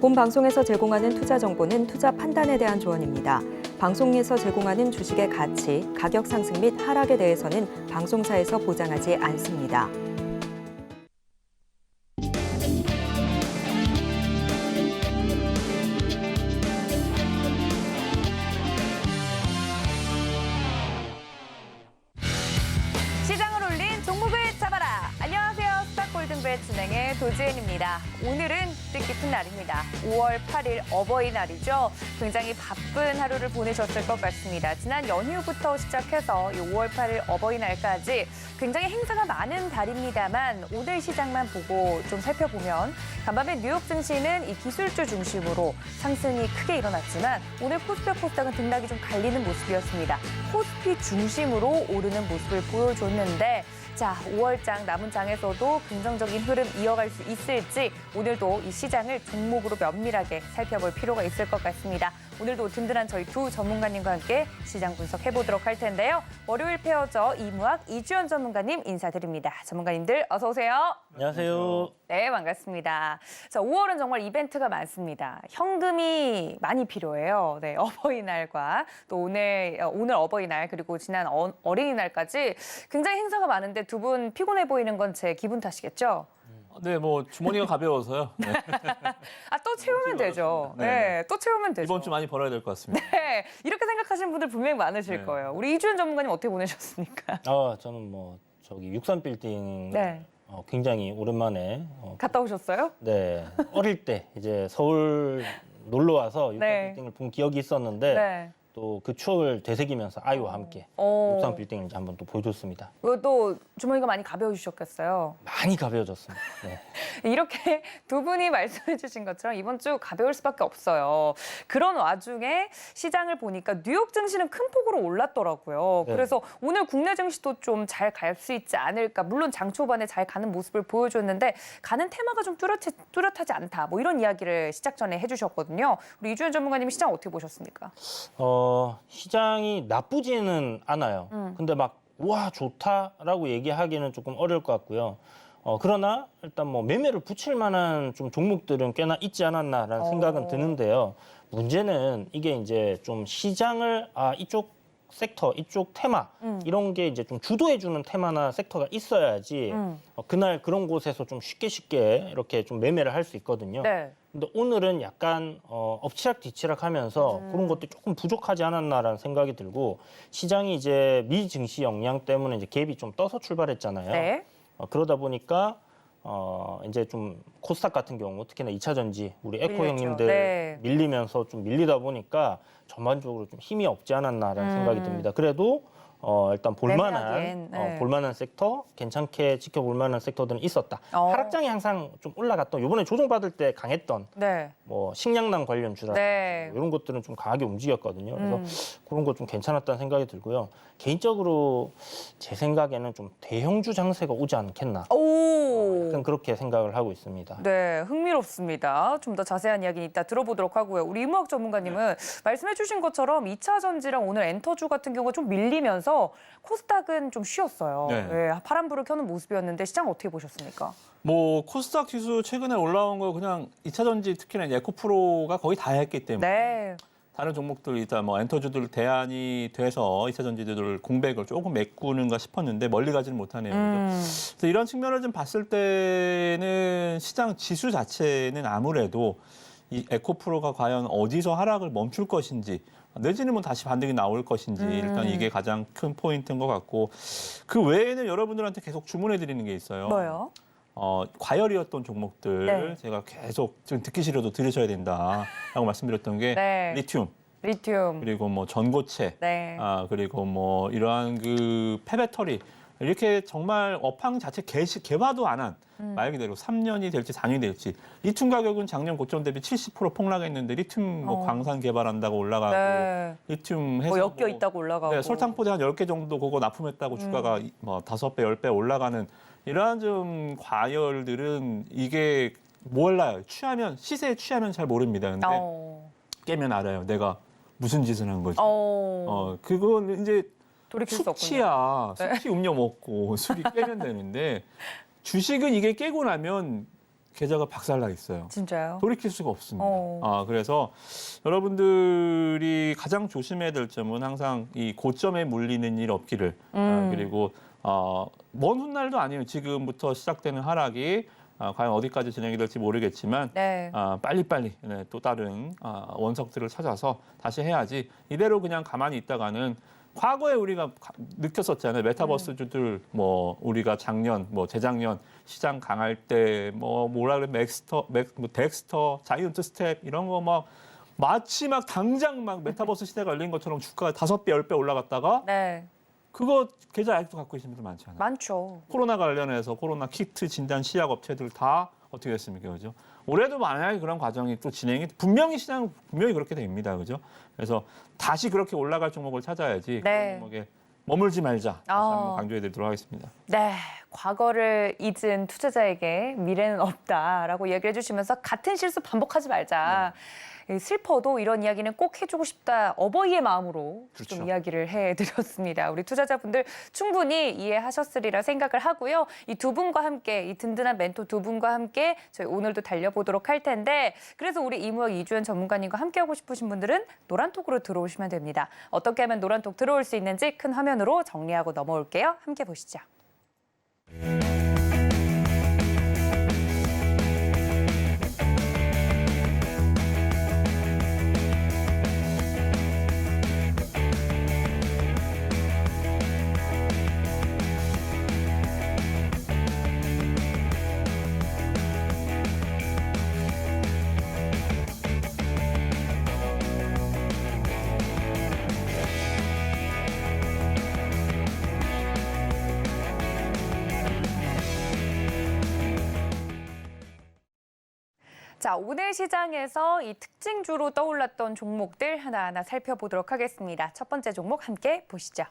본 방송에서 제공하는 투자 정보는 투자 판단에 대한 조언입니다. 방송에서 제공하는 주식의 가치, 가격 상승 및 하락에 대해서는 방송사에서 보장하지 않습니다. 시장을 올린 종목을 잡아라. 안녕하세요. 스타골든벨 진행의 도지은입니다. 오늘은 뜻깊은 날입니다. 5월 8일 어버이날이죠. 굉장히 바쁜 하루를 보내셨을 것 같습니다. 지난 연휴부터 시작해서 이 5월 8일 어버이날까지 굉장히 행사가 많은 달입니다만 오늘 시장만 보고 좀 살펴보면 간밤에 뉴욕 증시는 이 기술주 중심으로 상승이 크게 일어났지만 오늘 코스닥은 등락이 좀 갈리는 모습이었습니다. 코스피 중심으로 오르는 모습을 보여줬는데 자, 5월장 남은 장에서도 긍정적인 흐름 이어갈 수 있을지 오늘도 이 시장을 종목으로 면밀하게 살펴볼 필요가 있을 것 같습니다. 오늘도 든든한 저희 두 전문가님과 함께 시장 분석해보도록 할 텐데요. 월요일 페어저 이무학, 이주연 전문가님 인사드립니다. 전문가님들 어서 오세요. 안녕하세요. 네, 반갑습니다. 자, 5월은 정말 이벤트가 많습니다. 현금이 많이 필요해요. 네, 어버이날과 또 오늘 어버이날 그리고 지난 어린이날까지 굉장히 행사가 많은데 두 분 피곤해 보이는 건 제 기분 탓이겠죠? 네, 뭐 주머니가 가벼워서요. 네. 아, 또 채우면 되죠. 네, 또 채우면 되죠. 이번 주 많이 벌어야 될 것 같습니다. 네, 이렇게 생각하시는 분들 분명히 많으실 네. 거예요. 우리 이주연 전문가님 어떻게 보내셨습니까? 저는 뭐 저기 63빌딩 네. 굉장히 오랜만에 갔다 오셨어요? 네, 어릴 때 이제 서울 놀러 와서 63빌딩을 본 기억이 있었는데 네. 또 그 추억을 되새기면서 아이와 함께 어. 63빌딩을 이제 한번 또 보여줬습니다. 또 주머니가 많이 가벼우셨겠어요. 많이 가벼워졌습니다. 네. 이렇게 두 분이 말씀해 주신 것처럼 이번 주 가벼울 수밖에 없어요. 그런 와중에 시장을 보니까 뉴욕 증시는 큰 폭으로 올랐더라고요. 네. 그래서 오늘 국내 증시도 좀 잘 갈 수 있지 않을까. 물론 장 초반에 잘 가는 모습을 보여줬는데 가는 테마가 좀 뚜렷하지 않다. 뭐 이런 이야기를 시작 전에 해주셨거든요. 우리 이주연 전문가님 시장 어떻게 보셨습니까? 시장이 나쁘지는 않아요. 근데 막 와 좋다라고 얘기하기는 조금 어려울 것 같고요. 그러나 일단 뭐 매매를 붙일 만한 좀 종목들은 꽤나 있지 않았나라는 생각은 드는데요. 문제는 이게 이제 좀 시장을 이쪽 섹터, 이쪽 테마 이런 게 이제 좀 주도해주는 테마나 섹터가 있어야지 그날 그런 곳에서 좀 쉽게 이렇게 좀 매매를 할 수 있거든요. 네. 근데 오늘은 약간 엎치락뒤치락 하면서 그런 것도 조금 부족하지 않았나라는 생각이 들고 시장이 이제 미 증시 영향 때문에 이제 갭이 좀 떠서 출발했잖아요. 네. 그러다 보니까 이제 좀 코스닥 같은 경우 특히나 2차 전지 우리 에코 밀렸죠. 형님들 네. 밀리면서 좀 밀리다 보니까 전반적으로 좀 힘이 없지 않았나라는 생각이 듭니다. 그래도 일단 매매하기엔, 네. 볼만한 섹터, 괜찮게 지켜볼 만한 섹터들은 있었다. 하락장이 항상 좀 올라갔던, 이번에 조정받을 때 강했던 네. 뭐 식량난 관련주라 네. 이런 것들은 좀 강하게 움직였거든요. 그래서 그런 거 좀 괜찮았다는 생각이 들고요. 개인적으로 제 생각에는 좀 대형주 장세가 오지 않겠나. 오. 약간 그렇게 생각을 하고 있습니다. 네, 흥미롭습니다. 좀 더 자세한 이야기는 이따 들어보도록 하고요. 우리 이무학 전문가님은 말씀해 주신 것처럼 2차 전지랑 오늘 엔터주 같은 경우가 좀 밀리면서 코스닥은 좀 쉬었어요. 네. 네, 파란불을 켜는 모습이었는데 시장 어떻게 보셨습니까? 뭐 코스닥 지수 최근에 올라온 거 그냥 2차 전지 특히나 에코프로가 거의 다 했기 때문에 네. 다른 종목들 일단 뭐 엔터주들 대안이 돼서 2차 전지들 공백을 조금 메꾸는가 싶었는데 멀리 가지는 못하네요. 그래서 이런 측면을 좀 봤을 때는 시장 지수 자체는 아무래도 이 에코프로가 과연 어디서 하락을 멈출 것인지 내지는 뭐 다시 반등이 나올 것인지 일단 이게 가장 큰 포인트인 것 같고 그 외에는 여러분들한테 계속 주문해 드리는 게 있어요. 뭐요? 과열이었던 종목들 네. 제가 계속 지금 듣기 싫어도 들으셔야 된다라고 말씀드렸던 게 네. 리튬 리튬. 그리고 뭐 전고체 네. 그리고 뭐 이러한 그 폐배터리 이렇게 정말 업황 자체 개화도 안 한 말 그대로 3년이 될지 4년이 될지 리튬 가격은 작년 고점 대비 70% 폭락했는데 리튬 뭐 광산 개발한다고 올라가고 네. 리튬 해서 뭐 엮여 있다고 올라가고. 네, 설탕포대 한 10개 정도 그거 납품했다고 주가가 뭐 5배, 10배 올라가는 이러한 좀 과열들은 이게 몰라요. 시세에 취하면 잘 모릅니다. 근데 깨면 알아요. 내가 무슨 짓을 한 거지. 그건 이제 돌이킬 수 없군요. 숙취야. 숙취 음료 먹고 술이 깨면 되는데 주식은 이게 깨고 나면 계좌가 박살나 있어요. 진짜요? 돌이킬 수가 없습니다. 그래서 여러분들이 가장 조심해야 될 점은 항상 이 고점에 물리는 일 없기를. 그리고 먼 훗날도 아니에요. 지금부터 시작되는 하락이 과연 어디까지 진행이 될지 모르겠지만 네. 빨리빨리 또 다른 원석들을 찾아서 다시 해야지 이대로 그냥 가만히 있다가는 과거에 우리가 느꼈었잖아요. 메타버스주들 뭐 우리가 작년 뭐 재작년 시장 강할 때 뭐 뭐라 그래 덱스터, 자이언트 스텝 이런 거 막 마치 막 당장 막 메타버스 시대가 열린 것처럼 주가가 5배, 10배 올라갔다가 네. 그거 계좌 아직도 갖고 계신 분들 많잖아요. 많죠. 코로나 관련해서 코로나 키트 진단 시약 업체들 다 어떻게 됐습니까, 그죠? 올해도 만약에 그런 과정이 또 진행이 분명히 시장 분명히 그렇게 됩니다, 그죠? 그래서 다시 그렇게 올라갈 종목을 찾아야지 네. 그런 종목에 머물지 말자. 다시 한번 강조해드리도록 하겠습니다. 네, 과거를 잊은 투자자에게 미래는 없다라고 얘기를 해주시면서 같은 실수 반복하지 말자. 슬퍼도 이런 이야기는 꼭 해주고 싶다. 어버이의 마음으로 그렇죠. 좀 이야기를 해드렸습니다. 우리 투자자분들 충분히 이해하셨으리라 생각을 하고요. 이 두 분과 함께, 이 든든한 멘토 두 분과 함께 저희 오늘도 달려보도록 할 텐데 그래서 우리 이무혁 이주연 전문가님과 함께하고 싶으신 분들은 노란톡으로 들어오시면 됩니다. 어떻게 하면 노란톡 들어올 수 있는지 큰 화면으로 정리하고 넘어올게요. 함께 보시죠. 자, 오늘 시장에서 이 특징주로 떠올랐던 종목들 하나하나 살펴보도록 하겠습니다. 첫 번째 종목 함께 보시죠.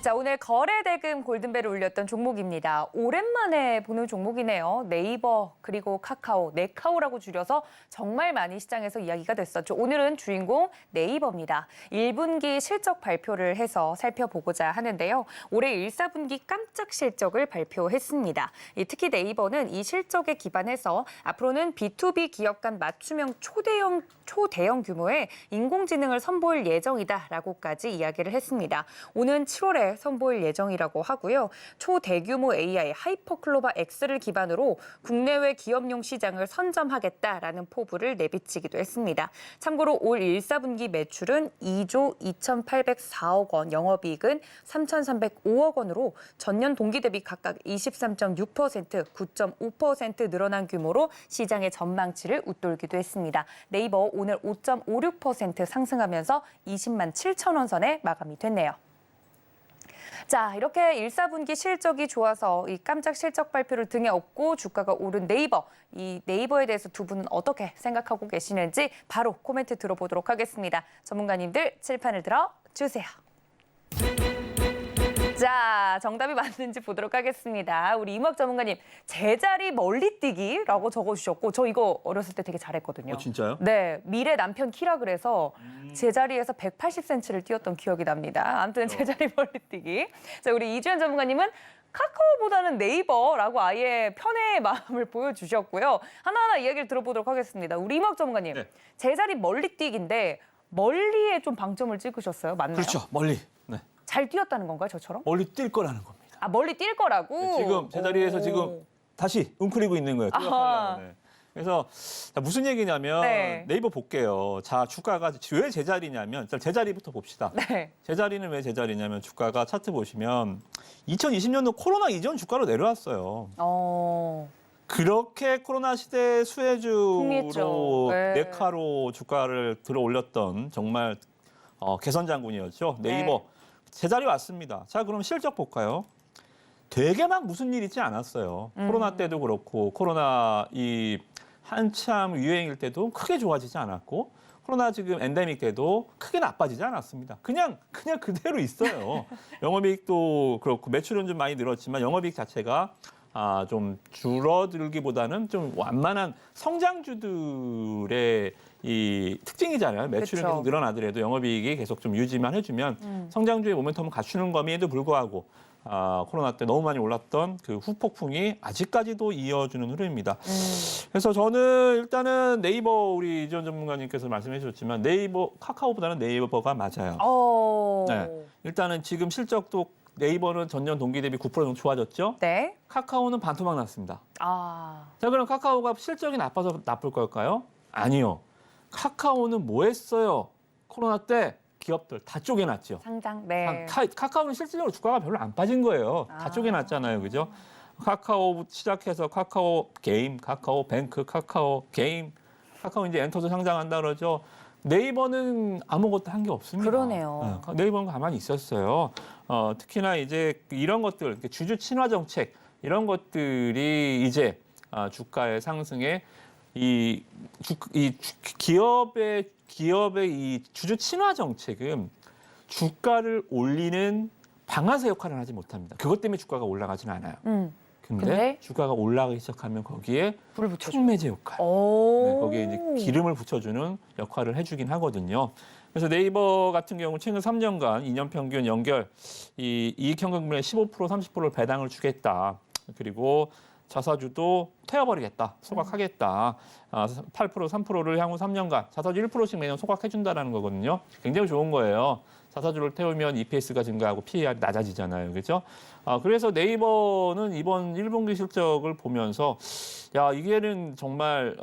자, 오늘 거래대금 골든벨을 울렸던 종목입니다. 오랜만에 보는 종목이네요. 네이버 그리고 카카오, 네카오라고 줄여서 정말 많이 시장에서 이야기가 됐었죠. 오늘은 주인공 네이버입니다. 1분기 실적 발표를 해서 살펴보고자 하는데요. 올해 1, 4분기 깜짝 실적을 발표했습니다. 특히 네이버는 이 실적에 기반해서 앞으로는 B2B 기업 간 맞춤형 초대형 규모의 인공지능을 선보일 예정이다라고까지 이야기를 했습니다. 오는 7월에 선보일 예정이라고 하고요. 초대규모 AI 하이퍼클로바 X를 기반으로 국내외 기업용 시장을 선점하겠다라는 포부를 내비치기도 했습니다. 참고로 올 1, 4분기 매출은 2조 2,804억 원, 영업이익은 3,305억 원으로 전년 동기 대비 각각 23.6%, 9.5% 늘어난 규모로 시장의 전망치를 웃돌기도 했습니다. 네이버 오늘 5.56% 상승하면서 20만 7천 원 선에 마감이 됐네요. 자, 이렇게 1, 4분기 실적이 좋아서 이 깜짝 실적 발표를 등에 업고 주가가 오른 네이버. 이 네이버에 대해서 두 분은 어떻게 생각하고 계시는지 바로 코멘트 들어보도록 하겠습니다. 전문가님들 칠판을 들어주세요. 자, 정답이 맞는지 보도록 하겠습니다. 우리 이무혁 전문가님, 제자리 멀리뛰기라고 적어주셨고 저 이거 어렸을 때 되게 잘했거든요. 진짜요? 네, 미래 남편 키라 그래서 제자리에서 180cm를 뛰었던 기억이 납니다. 아무튼 제자리 멀리뛰기. 자, 우리 이주연 전문가님은 카카오보다는 네이버라고 아예 편의 마음을 보여주셨고요. 하나하나 이야기를 들어보도록 하겠습니다. 우리 이무혁 전문가님, 네. 제자리 멀리뛰기인데 멀리에 좀 방점을 찍으셨어요. 맞나요? 그렇죠. 멀리. 네. 잘 뛰었다는 건가요, 저처럼? 멀리 뛸 거라는 겁니다. 아, 멀리 뛸 거라고? 네, 지금 제자리에서 오. 지금 다시 웅크리고 있는 거예요. 아하. 네. 그래서 자, 무슨 얘기냐면 네. 네이버 볼게요. 자, 주가가 왜 제자리냐면 일단 제자리부터 봅시다. 네. 제자리는 왜 제자리냐면 주가가 차트 보시면 2020년도 코로나 이전 주가로 내려왔어요. 그렇게 코로나 시대 수혜주로 흥미했죠. 네. 네카로 주가를 들어 올렸던 정말 개선 장군이었죠. 네이버 네. 제자리 왔습니다. 자, 그럼 실적 볼까요? 되게 막 무슨 일 있지 않았어요. 코로나 때도 그렇고 코로나 이 한참 유행일 때도 크게 좋아지지 않았고 코로나 지금 엔데믹 때도 크게 나빠지지 않았습니다. 그냥 그대로 있어요. 영업이익도 그렇고 매출은 좀 많이 늘었지만 영업이익 자체가 좀 줄어들기보다는 좀 완만한 성장주들의 이 특징이잖아요. 매출은 그쵸. 계속 늘어나더라도 영업이익이 계속 좀 유지만 해주면 성장주의 모멘텀을 갖추는 것임에도 불구하고 코로나 때 너무 많이 올랐던 그 후폭풍이 아직까지도 이어지는 흐름입니다. 그래서 저는 일단은 네이버 우리 이지원 전문가님께서 말씀해 주셨지만 네이버 카카오보다는 네이버가 맞아요. 네. 일단은 지금 실적도 네이버는 전년 동기 대비 9% 정도 좋아졌죠. 네. 카카오는 반토막 났습니다. 아. 자, 그럼 카카오가 실적이 나빠서 나쁠 걸까요? 아니요. 카카오는 뭐 했어요? 코로나 때 기업들 다 쪼개놨죠. 상장. 네. 카카오는 실질적으로 주가가 별로 안 빠진 거예요. 다 쪼개놨잖아요. 그죠? 카카오 시작해서 카카오 게임, 카카오 뱅크, 카카오 게임, 카카오 이제 엔터도 상장한다 그러죠. 네이버는 아무것도 한 게 없습니다. 그러네요. 네이버는 가만히 있었어요. 특히나 이제 이런 것들, 주주 친화 정책 이런 것들이 이제 주가의 상승에 기업의 이 주주 친화 정책은 주가를 올리는 방아쇠 역할을 하지 못합니다. 그것 때문에 주가가 올라가지는 않아요. 근데 주가가 올라가기 시작하면 거기에 불을 붙여줘. 촉매제 역할, 오. 거기에 이제 기름을 붙여주는 역할을 해주긴 하거든요. 그래서 네이버 같은 경우 최근 3년간 2년 평균 연결 이 이익현금분의 15% 30%를 배당을 주겠다. 그리고 자사주도 태워버리겠다, 소각하겠다. 8% 3%를 향후 3년간 자사주 1%씩 매년 소각해준다라는 거거든요. 굉장히 좋은 거예요. 자사주를 태우면 EPS가 증가하고 PER이 낮아지잖아요. 그렇죠? 그래서 네이버는 이번 1분기 실적을 보면서 야, 이게는 정말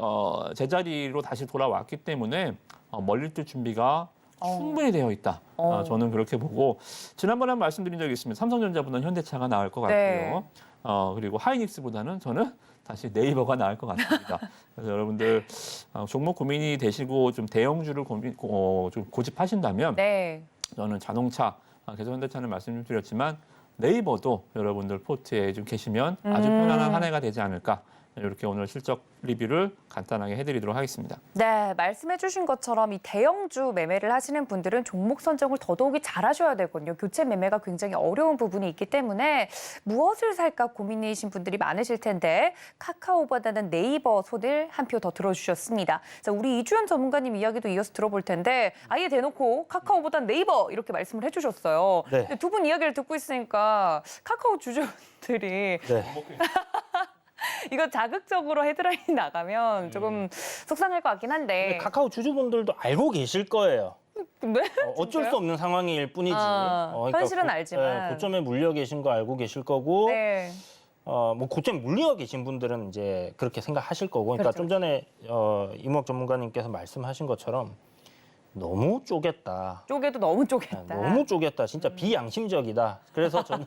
제자리로 다시 돌아왔기 때문에 멀리 뛸 준비가 충분히 되어 있다. 저는 그렇게 보고 지난번에 말씀드린 적이 있습니다. 삼성전자보다는 현대차가 나을 것 같고요. 네. 그리고 하이닉스보다는 저는 다시 네이버가 나을 것 같습니다. 그래서 여러분들 종목 고민이 되시고 좀 대형주를 좀 고집하신다면 네. 저는 자동차, 계속 현대차는 말씀 좀 드렸지만 네이버도 여러분들 포트에 좀 계시면 아주 편안한 한 해가 되지 않을까. 이렇게 오늘 실적 리뷰를 간단하게 해드리도록 하겠습니다. 네, 말씀해주신 것처럼 이 대형주 매매를 하시는 분들은 종목 선정을 더더욱이 잘하셔야 되거든요. 교체 매매가 굉장히 어려운 부분이 있기 때문에 무엇을 살까 고민이신 분들이 많으실 텐데 카카오보다는 네이버 손을 한 표 더 들어주셨습니다. 자, 우리 이주연 전문가님 이야기도 이어서 들어볼 텐데 아예 대놓고 카카오보다는 네이버 이렇게 말씀을 해주셨어요. 네. 두 분 이야기를 듣고 있으니까 카카오 주주들이 네. 이거 자극적으로 헤드라인 나가면 조금 속상할 것 같긴 한데. 근데 카카오 주주분들도 알고 계실 거예요. 네? 어쩔 수 없는 상황일 뿐이지. 현실은 알지만. 네, 고점에 물려 계신 거 알고 계실 거고, 네. 뭐 고점에 물려 계신 분들은 이제 그렇게 생각하실 거고. 그러니까 그렇죠. 좀 전에 이목 전문가님께서 말씀하신 것처럼 너무 쪼갰다. 쪼개도 너무 쪼갰다. 너무 쪼갰다. 진짜 비양심적이다. 그래서 저는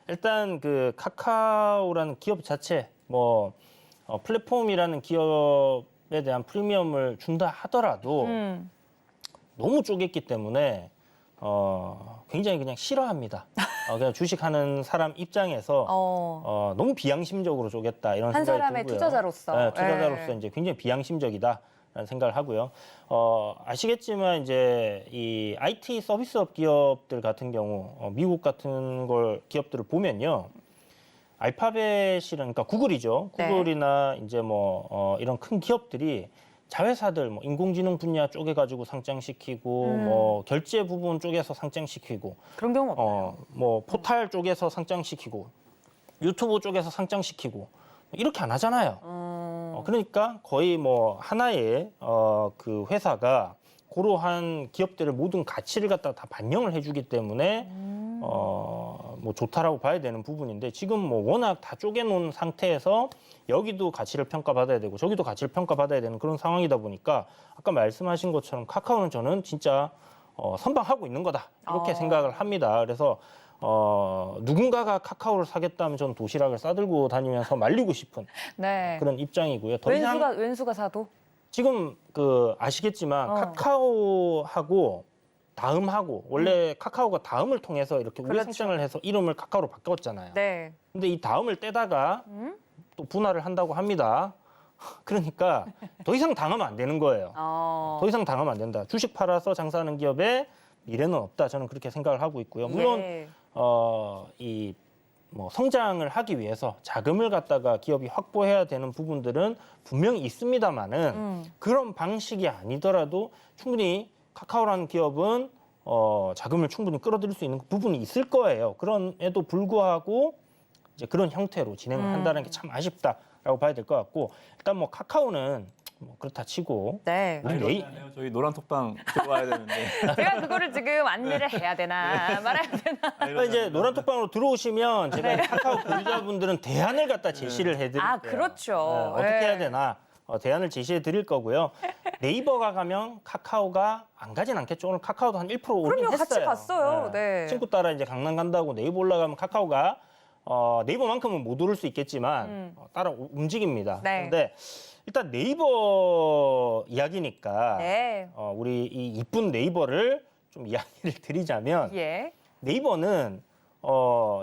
일단 그 카카오라는 기업 자체, 플랫폼이라는 기업에 대한 프리미엄을 준다 하더라도 너무 쪼갰기 때문에 굉장히 그냥 싫어합니다. 그냥 주식하는 사람 입장에서 너무 비양심적으로 쪼갰다 이런 한 생각이 사람의 들고요. 투자자로서. 네, 투자자로서 네. 이제 굉장히 비양심적이다라는 생각을 하고요. 아시겠지만 이제 이 IT 서비스업 기업들 같은 경우 미국 같은 걸 기업들을 보면요. 알파벳이랑 그러니까 구글이죠. 네. 구글이나 이제 이런 큰 기업들이 자회사들 인공지능 분야 쪼개가지고 상장시키고 결제 부분 쪼개서 상장시키고 그런 경우 없나요? 포탈 쪼개서 상장시키고 유튜브 쪼개서 상장시키고 이렇게 안 하잖아요. 그러니까 거의 하나의 그 회사가 그러한 기업들의 모든 가치를 갖다 다 반영을 해주기 때문에 좋다라고 봐야 되는 부분인데 지금 워낙 다 쪼개놓은 상태에서 여기도 가치를 평가받아야 되고 저기도 가치를 평가받아야 되는 그런 상황이다 보니까 아까 말씀하신 것처럼 카카오는 저는 진짜 선방하고 있는 거다 이렇게 생각을 합니다. 그래서 누군가가 카카오를 사겠다면 저는 도시락을 싸들고 다니면서 말리고 싶은 네. 그런 입장이고요. 더 이상 왼수가 사도? 지금 아시겠지만 카카오하고 다음하고 원래 카카오가 다음을 통해서 이렇게 우회 그렇죠. 상장을 해서 이름을 카카오로 바꿨잖아요. 네. 근데 이 다음을 떼다가 또 분할을 한다고 합니다. 그러니까 더 이상 당하면 안 되는 거예요. 더 이상 당하면 안 된다. 주식 팔아서 장사하는 기업에 미래는 없다. 저는 그렇게 생각을 하고 있고요. 물론 예. 성장을 하기 위해서 자금을 갖다가 기업이 확보해야 되는 부분들은 분명히 있습니다만은 그런 방식이 아니더라도 충분히 카카오라는 기업은 자금을 충분히 끌어들일 수 있는 부분이 있을 거예요. 그럼에도 불구하고 이제 그런 형태로 진행을 한다는 게 참 아쉽다라고 봐야 될 것 같고 일단 뭐 카카오는 뭐 그렇다 치고 네. 우리 내일 아니요, 저희 노란톡방 들어와야 되는데. 제가 그거를 지금 안내를 해야 되나 말아야 되나. 이제 노란톡방으로 들어오시면 제가 카카오 보유자분들은 대안을 갖다 제시를 해드릴게요. 아, 그렇죠. 어떻게 네. 해야 되나 대안을 제시해 드릴 거고요. 네이버가 가면 카카오가 안 가진 않겠죠. 오늘 카카오도 한 1% 오르긴 그럼요, 했어요. 같이 갔어요. 네. 친구 따라 이제 강남 간다고 네이버 올라가면 카카오가 네이버만큼은 못 오를 수 있겠지만 따라 움직입니다. 네. 그런데 일단 네이버 이야기니까 네. 우리 이 이쁜 네이버를 좀 이야기를 드리자면 예. 네이버는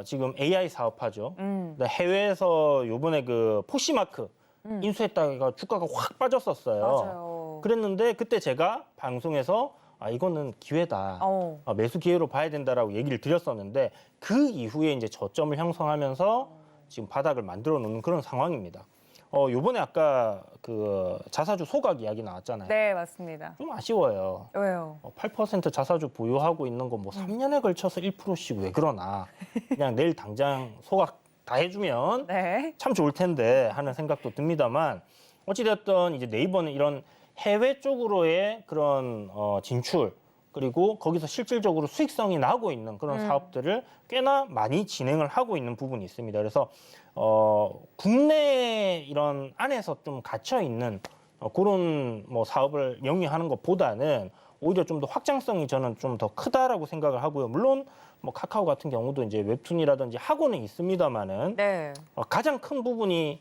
지금 AI 사업하죠. 근데 해외에서 요번에 그 포시마크 인수했다가 주가가 확 빠졌었어요. 맞아요. 그랬는데 그때 제가 방송에서 이거는 기회다. 매수 기회로 봐야 된다라고 얘기를 드렸었는데 그 이후에 이제 저점을 형성하면서 지금 바닥을 만들어 놓는 그런 상황입니다. 요번에 아까 그 자사주 소각 이야기 나왔잖아요. 네, 맞습니다. 좀 아쉬워요. 왜요? 8% 자사주 보유하고 있는 거 뭐 3년에 걸쳐서 1%씩 왜 그러나 그냥 내일 당장 소각 다 해주면 네. 참 좋을 텐데 하는 생각도 듭니다만 어찌됐든 이제 네이버는 이런 해외 쪽으로의 그런 진출 그리고 거기서 실질적으로 수익성이 나고 있는 그런 사업들을 꽤나 많이 진행을 하고 있는 부분이 있습니다. 그래서 국내 이런 안에서 좀 갇혀 있는 그런 뭐 사업을 영위하는 것보다는 오히려 좀 더 확장성이 저는 좀 더 크다라고 생각을 하고요. 물론 뭐 카카오 같은 경우도 이제 웹툰이라든지 하고는 있습니다만은 네. 가장 큰 부분이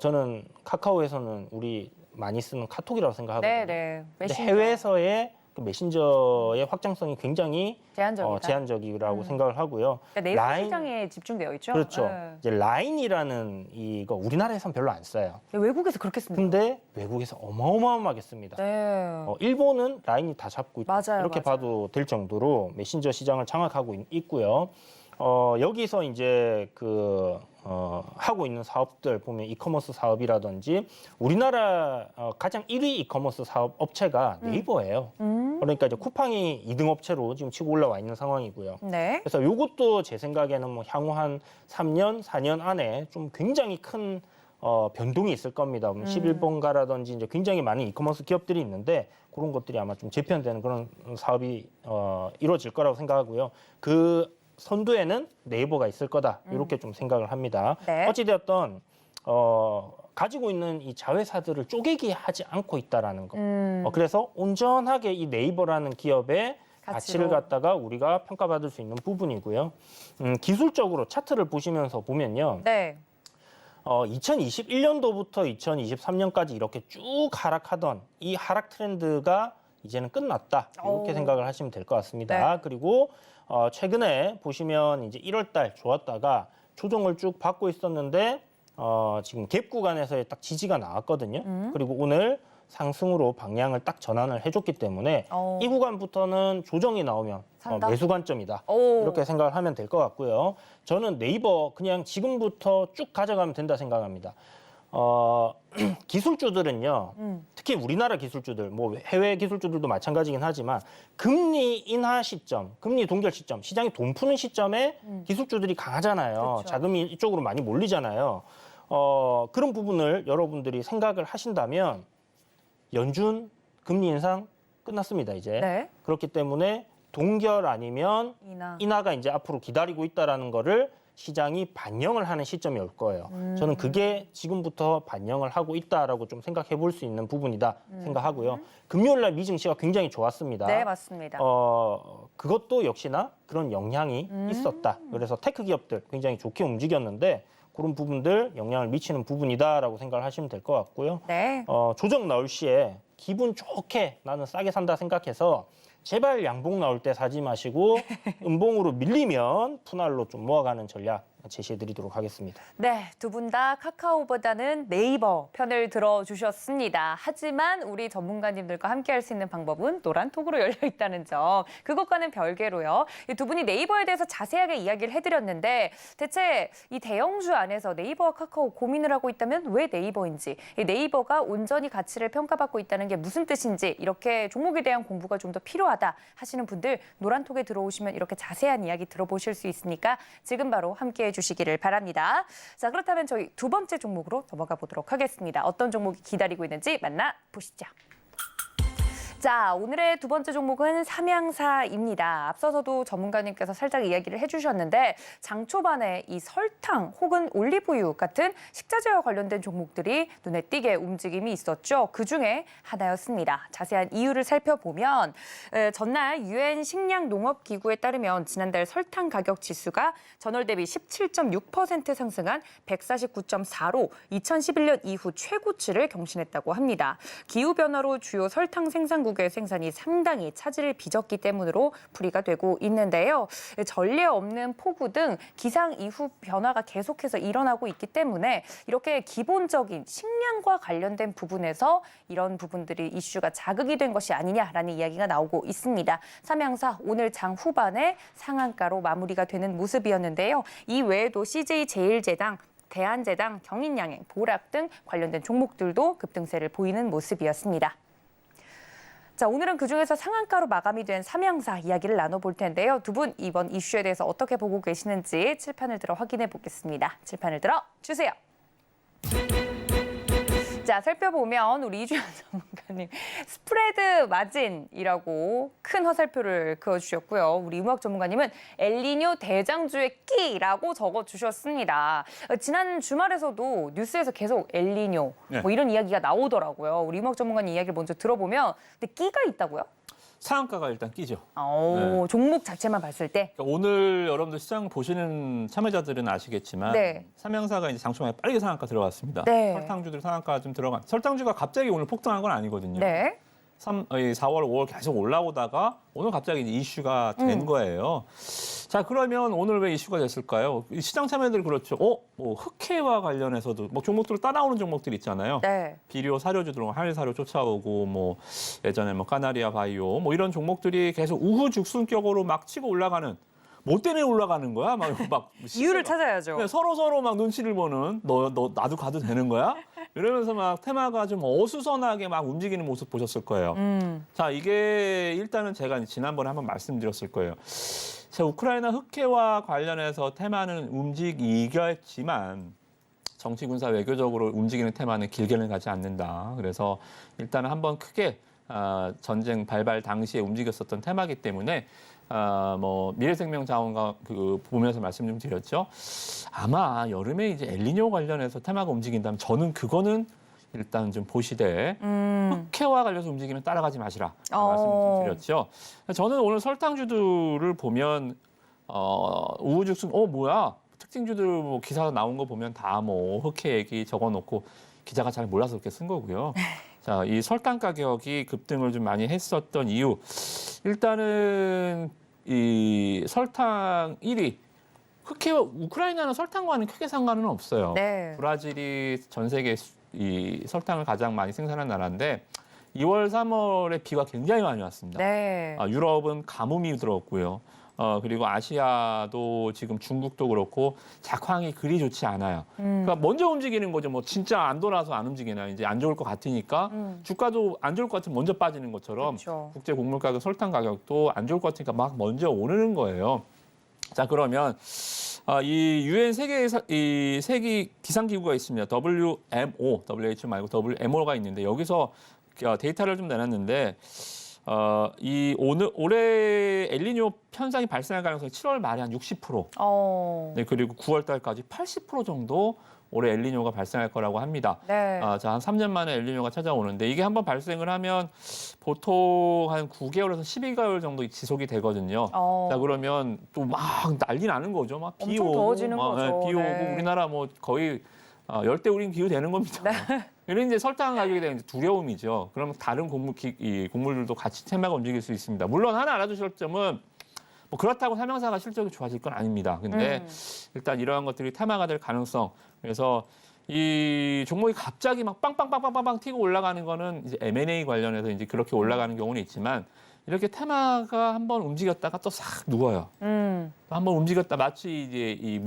저는 카카오에서는 우리 많이 쓰는 카톡이라고 생각하거든요. 네, 네. 근데 해외에서의 그 메신저의 확장성이 굉장히 제한적이다. 제한적이라고 생각을 하고요. 그러니까 네이버 시장에 집중되어 있죠. 그렇죠. 네. 이제 라인이라는 이거 우리나라에선 별로 안 써요. 외국에서 그렇게 씁니다. 근데 외국에서 어마어마하게 씁니다. 네. 일본은 라인이 다 잡고 있다. 맞아요, 이렇게 맞아요. 봐도 될 정도로 메신저 시장을 장악하고 있고요. 여기서 이제 하고 있는 사업들 보면 이커머스 사업이라든지 우리나라 가장 1위 이커머스 사업 업체가 네이버예요. 그러니까 이제 쿠팡이 2등 업체로 지금 치고 올라와 있는 상황이고요. 네. 그래서 이것도 제 생각에는 뭐 향후 한 3년, 4년 안에 좀 굉장히 큰 변동이 있을 겁니다. 11번가라든지 이제 굉장히 많은 이커머스 기업들이 있는데 그런 것들이 아마 좀 재편되는 그런 사업이 이루어질 거라고 생각하고요. 그 선두에는 네이버가 있을 거다. 이렇게 좀 생각을 합니다. 네. 어찌되었던 가지고 있는 이 자회사들을 쪼개기 하지 않고 있다라는 거. 그래서 온전하게 이 네이버라는 기업의 가치를 갖다가 우리가 평가받을 수 있는 부분이고요. 기술적으로 차트를 보시면서 네. 2021년도부터 2023년까지 이렇게 쭉 하락하던 이 하락 트렌드가 이제는 끝났다. 이렇게 생각을 하시면 될 것 같습니다. 네. 그리고 최근에 보시면 이제 1월달 좋았다가 조정을 쭉 받고 있었는데 지금 갭 구간에서의 딱 지지가 나왔거든요. 그리고 오늘 상승으로 방향을 딱 전환을 해줬기 때문에 이 구간부터는 조정이 나오면 산다? 매수 관점이다. 오. 이렇게 생각을 하면 될 것 같고요. 저는 네이버 그냥 지금부터 쭉 가져가면 된다 생각합니다. 기술주들은요, 특히 우리나라 기술주들, 뭐 해외 기술주들도 마찬가지긴 하지만 금리 인하 시점, 금리 동결 시점, 시장이 돈 푸는 시점에 기술주들이 강하잖아요. 그렇죠. 자금이 이쪽으로 많이 몰리잖아요. 그런 부분을 여러분들이 생각을 하신다면 연준 금리 인상 끝났습니다, 이제. 네. 그렇기 때문에 동결 아니면 인하가 이제 앞으로 기다리고 있다라는 거를 시장이 반영을 하는 시점이 올 거예요. 저는 그게 지금부터 반영을 하고 있다라고 좀 생각해 볼 수 있는 부분이다 생각하고요. 금요일 날 미증시가 굉장히 좋았습니다. 네, 맞습니다. 그것도 역시나 그런 영향이 있었다. 그래서 테크 기업들 굉장히 좋게 움직였는데 그런 부분들 영향을 미치는 부분이다라고 생각을 하시면 될 것 같고요. 네. 조정 나올 시에 기분 좋게 나는 싸게 산다 생각해서 제발 양봉 나올 때 사지 마시고 음봉으로 밀리면 분할로 좀 모아가는 전략 제시해드리도록 하겠습니다. 네, 두 분 다 카카오보다는 네이버 편을 들어주셨습니다. 하지만 우리 전문가님들과 함께할 수 있는 방법은 노란톡으로 열려 있다는 점. 그것과는 별개로요. 이 두 분이 네이버에 대해서 자세하게 이야기를 해드렸는데 대체 이 대형주 안에서 네이버와 카카오 고민을 하고 있다면 왜 네이버인지, 이 네이버가 온전히 가치를 평가받고 있다는 게 무슨 뜻인지 이렇게 종목에 대한 공부가 좀 더 필요하다 하시는 분들 노란톡에 들어오시면 이렇게 자세한 이야기 들어보실 수 있으니까 지금 바로 함께해 주시기를 바랍니다. 자, 그렇다면 저희 두 번째 종목으로 넘어가 보도록 하겠습니다. 어떤 종목이 기다리고 있는지 만나보시죠. 자, 오늘의 두 번째 종목은 삼양사입니다. 앞서서도 전문가님께서 살짝 이야기를 해주셨는데 장 초반에 이 설탕 혹은 올리브유 같은 식자재와 관련된 종목들이 눈에 띄게 움직임이 있었죠. 그중에 하나였습니다. 자세한 이유를 살펴보면 전날 유엔 식량농업기구에 따르면 지난달 설탕 가격 지수가 전월 대비 17.6% 상승한 149.4로 2011년 이후 최고치를 경신했다고 합니다. 기후변화로 주요 설탕 생산국의 생산이 상당히 차질을 빚었기 때문으로 풀이가 되고 있는데요. 전례 없는 폭우 등 기상 이후 변화가 계속해서 일어나고 있기 때문에 이렇게 기본적인 식량과 관련된 부분에서 이런 부분들이 이슈가 자극이 된 것이 아니냐라는 이야기가 나오고 있습니다. 삼양사 오늘 장 후반에 상한가로 마무리가 되는 모습이었는데요. 이 외에도 CJ제일제당, 대한제당, 경인양행, 보락 등 관련된 종목들도 급등세를 보이는 모습이었습니다. 자, 오늘은 그중에서 상한가로 마감이 된 삼양사 이야기를 나눠볼 텐데요. 두 분 이번 이슈에 대해서 어떻게 보고 계시는지 칠판을 들어 확인해 보겠습니다. 칠판을 들어 주세요. 자, 살펴보면 우리 이주연 전문가님 스프레드 마진이라고 큰 화살표를 그어주셨고요. 우리 음악 전문가님은 엘니뇨 대장주의 끼라고 적어주셨습니다. 지난 주말에서도 뉴스에서 계속 엘니뇨 뭐 이런 이야기가 나오더라고요. 우리 음악 전문가님 이야기를 먼저 들어보면 근데 끼가 있다고요? 상한가가 일단 끼죠. 네. 종목 자체만 봤을 때? 그러니까 오늘 여러분들 시장 보시는 참여자들은 아시겠지만 네. 삼양사가 이제 장초반에 빠르게 상한가 들어갔습니다. 네. 설탕주들 상한가 좀 들어간. 설탕주가 갑자기 오늘 폭등한 건 아니거든요. 네. 4월, 5월 계속 올라오다가 오늘 갑자기 이제 이슈가 된 거예요. 자, 그러면 오늘 왜 이슈가 됐을까요? 시장 참여들 그렇죠. 뭐 흑해와 관련해서도 뭐 종목들 따라오는 종목들 있잖아요. 네. 비료 사료주들, 한일 사료 쫓아오고 뭐 예전에 뭐 카나리아 바이오 뭐 이런 종목들이 계속 우후죽순격으로 막 치고 올라가는. 뭐 때문에 올라가는 거야? 막 이유를 찾아야죠. 서로 막 눈치를 보는 너 나도 가도 되는 거야? 이러면서 막 테마가 좀 어수선하게 막 움직이는 모습 보셨을 거예요. 자, 이게 일단은 제가 지난번에 한번 말씀드렸을 거예요. 자, 우크라이나 흑해와 관련해서 테마는 움직이겠지만 정치, 군사, 외교적으로 움직이는 테마는 길게는 가지 않는다. 그래서 일단은 한번 크게 전쟁 발발 당시에 움직였었던 테마이기 때문에 뭐 미래생명자원과 보면서 말씀 좀 드렸죠. 아마 여름에 이제 엘니뇨 관련해서 테마가 움직인다면 저는 그거는 일단 좀 보시되 흑해와 관련해서 움직이면 따라가지 마시라 말씀 좀 드렸죠. 저는 오늘 설탕주들을 보면 우후죽순 뭐야 특징주들 뭐 기사 나온 거 보면 다 뭐 흑해 얘기 적어놓고 기자가 잘 몰라서 그렇게 쓴 거고요. 자, 이 설탕 가격이 급등을 좀 많이 했었던 이유 일단은 이 설탕 1위 흑해와 우크라이나는 설탕과는 크게 상관은 없어요. 네. 브라질이 전 세계 이 설탕을 가장 많이 생산하는 나라인데 2월, 3월에 비가 굉장히 많이 왔습니다. 네. 유럽은 가뭄이 들었고요. 그리고 아시아도 지금 중국도 그렇고 작황이 그리 좋지 않아요. 그러니까 먼저 움직이는 거죠. 뭐 진짜 안 돌아서 안 움직이나 이제 안 좋을 것 같으니까 주가도 안 좋을 것 같으면 먼저 빠지는 것처럼 그렇죠. 국제 곡물 가격, 설탕 가격도 안 좋을 것 같으니까 막 먼저 오르는 거예요. 자, 그러면 이 유엔 세계 기상기구가 있습니다. WHO 말고 WMO가 있는데 여기서 데이터를 좀 내놨는데 올해 엘니뇨 현상이 발생할 가능성이 7월 말에 한 60%. 네, 그리고 9월 달까지 80% 정도 올해 엘니뇨가 발생할 거라고 합니다. 네. 자, 한 3년 만에 엘니뇨가 찾아오는데 이게 한번 발생을 하면 보통 한 9개월에서 12개월 정도 지속이 되거든요. 자, 그러면 또 막 난리 나는 거죠. 막 비 엄청 오고, 더워지는 거죠. 비 오고 네. 우리나라 뭐 거의 열대우림 기후 되는 겁니다. 이런 이제 설탕 가격에 대한 두려움이죠. 그러면 다른 곡물들도 같이 테마가 움직일 수 있습니다. 물론 하나 알아두실 점은 뭐 그렇다고 설명사가 실적이 좋아질 건 아닙니다. 근데 일단 이러한 것들이 테마가 될 가능성. 그래서 이 종목이 갑자기 막 빵빵빵빵빵 튀고 올라가는 거는 이제 M&A 관련해서 이제 그렇게 올라가는 경우는 있지만 이렇게 테마가 한번 움직였다가 또 싹 누워요. 또 한번 움직였다 마치 이제 이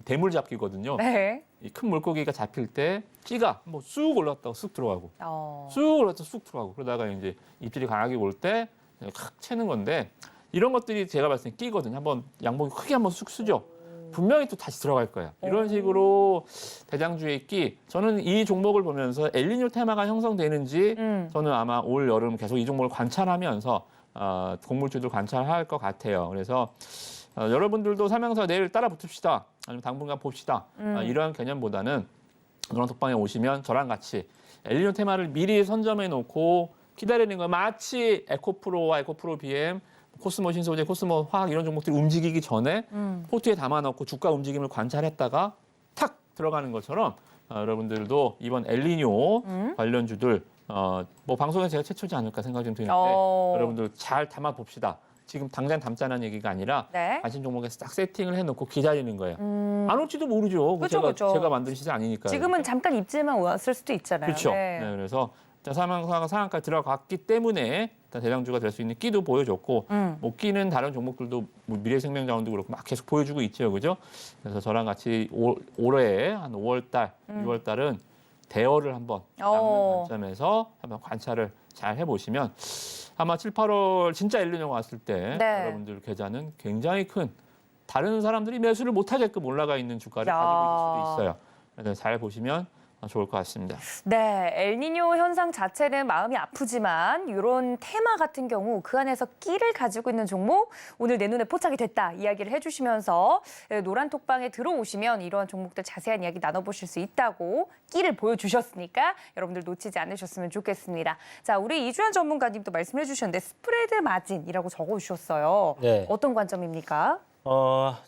대물 잡기거든요. 네. 이 큰 물고기가 잡힐 때 찌가 뭐 쑥 올랐다가 쑥 들어가고 어. 쑥 올랐다 쑥 들어가고 그러다가 이제 입질이 강하게 올 때 칵 채는 건데 이런 것들이 제가 봤을 때 끼거든요. 한번 양봉이 크게 한번 쑥 쓰죠. 분명히 또 다시 들어갈 거예요. 이런 식으로 대장주의 끼. 저는 이 종목을 보면서 엘니뇨 테마가 형성되는지 저는 아마 올 여름 계속 이 종목을 관찰하면서 곡물주들 관찰할 것 같아요. 그래서 여러분들도 설명서 내일 따라 붙읍시다. 아니면 당분간 봅시다. 이러한 개념보다는 노란톡방에 오시면 저랑 같이 엘니뇨 테마를 미리 선점해 놓고 기다리는 거 마치 에코프로와 에코프로 BM 코스모 신소재, 코스모 화학 이런 종목들이 움직이기 전에 포트에 담아놓고 주가 움직임을 관찰했다가 탁 들어가는 것처럼 여러분들도 이번 엘니뇨 관련주들 뭐 방송에서 제가 최초지 않을까 생각이 좀 드는데 여러분들 잘 담아 봅시다. 지금 당장 담자는 얘기가 아니라 네. 관심 종목에 딱 세팅을 해놓고 기다리는 거예요. 안 올지도 모르죠. 그쵸, 그쵸. 제가 만든 시장 아니니까. 지금은 잠깐 입질만 왔을 수도 있잖아요. 그렇죠. 네. 네, 그래서 상한가 상한가에 들어갔기 때문에 일단 대장주가 될 수 있는 끼도 보여줬고 뭐 끼는 다른 종목들도 뭐 미래생명자원도 그렇고 막 계속 보여주고 있죠, 그죠? 그래서 저랑 같이 올해 한 5월달, 6월달은 대어를 한번 남는 관점에서 한번 관찰을 잘 해보시면 아마 7, 8월 진짜 엘니뇨 왔을 때 네. 여러분들 계좌는 굉장히 큰 다른 사람들이 매수를 못하게끔 올라가 있는 주가를 야. 가지고 있을 수도 있어요. 그래서 잘 보시면 좋을 것 같습니다. 네, 엘니뇨 현상 자체는 마음이 아프지만 이런 테마 같은 경우 그 안에서 끼를 가지고 있는 종목 오늘 내 눈에 포착이 됐다 이야기를 해주시면서 노란톡방에 들어오시면 이러한 종목들 자세한 이야기 나눠보실 수 있다고 끼를 보여주셨으니까 여러분들 놓치지 않으셨으면 좋겠습니다. 자, 우리 이주연 전문가님도 말씀해 주셨는데 스프레드 마진이라고 적어주셨어요. 네. 어떤 관점입니까?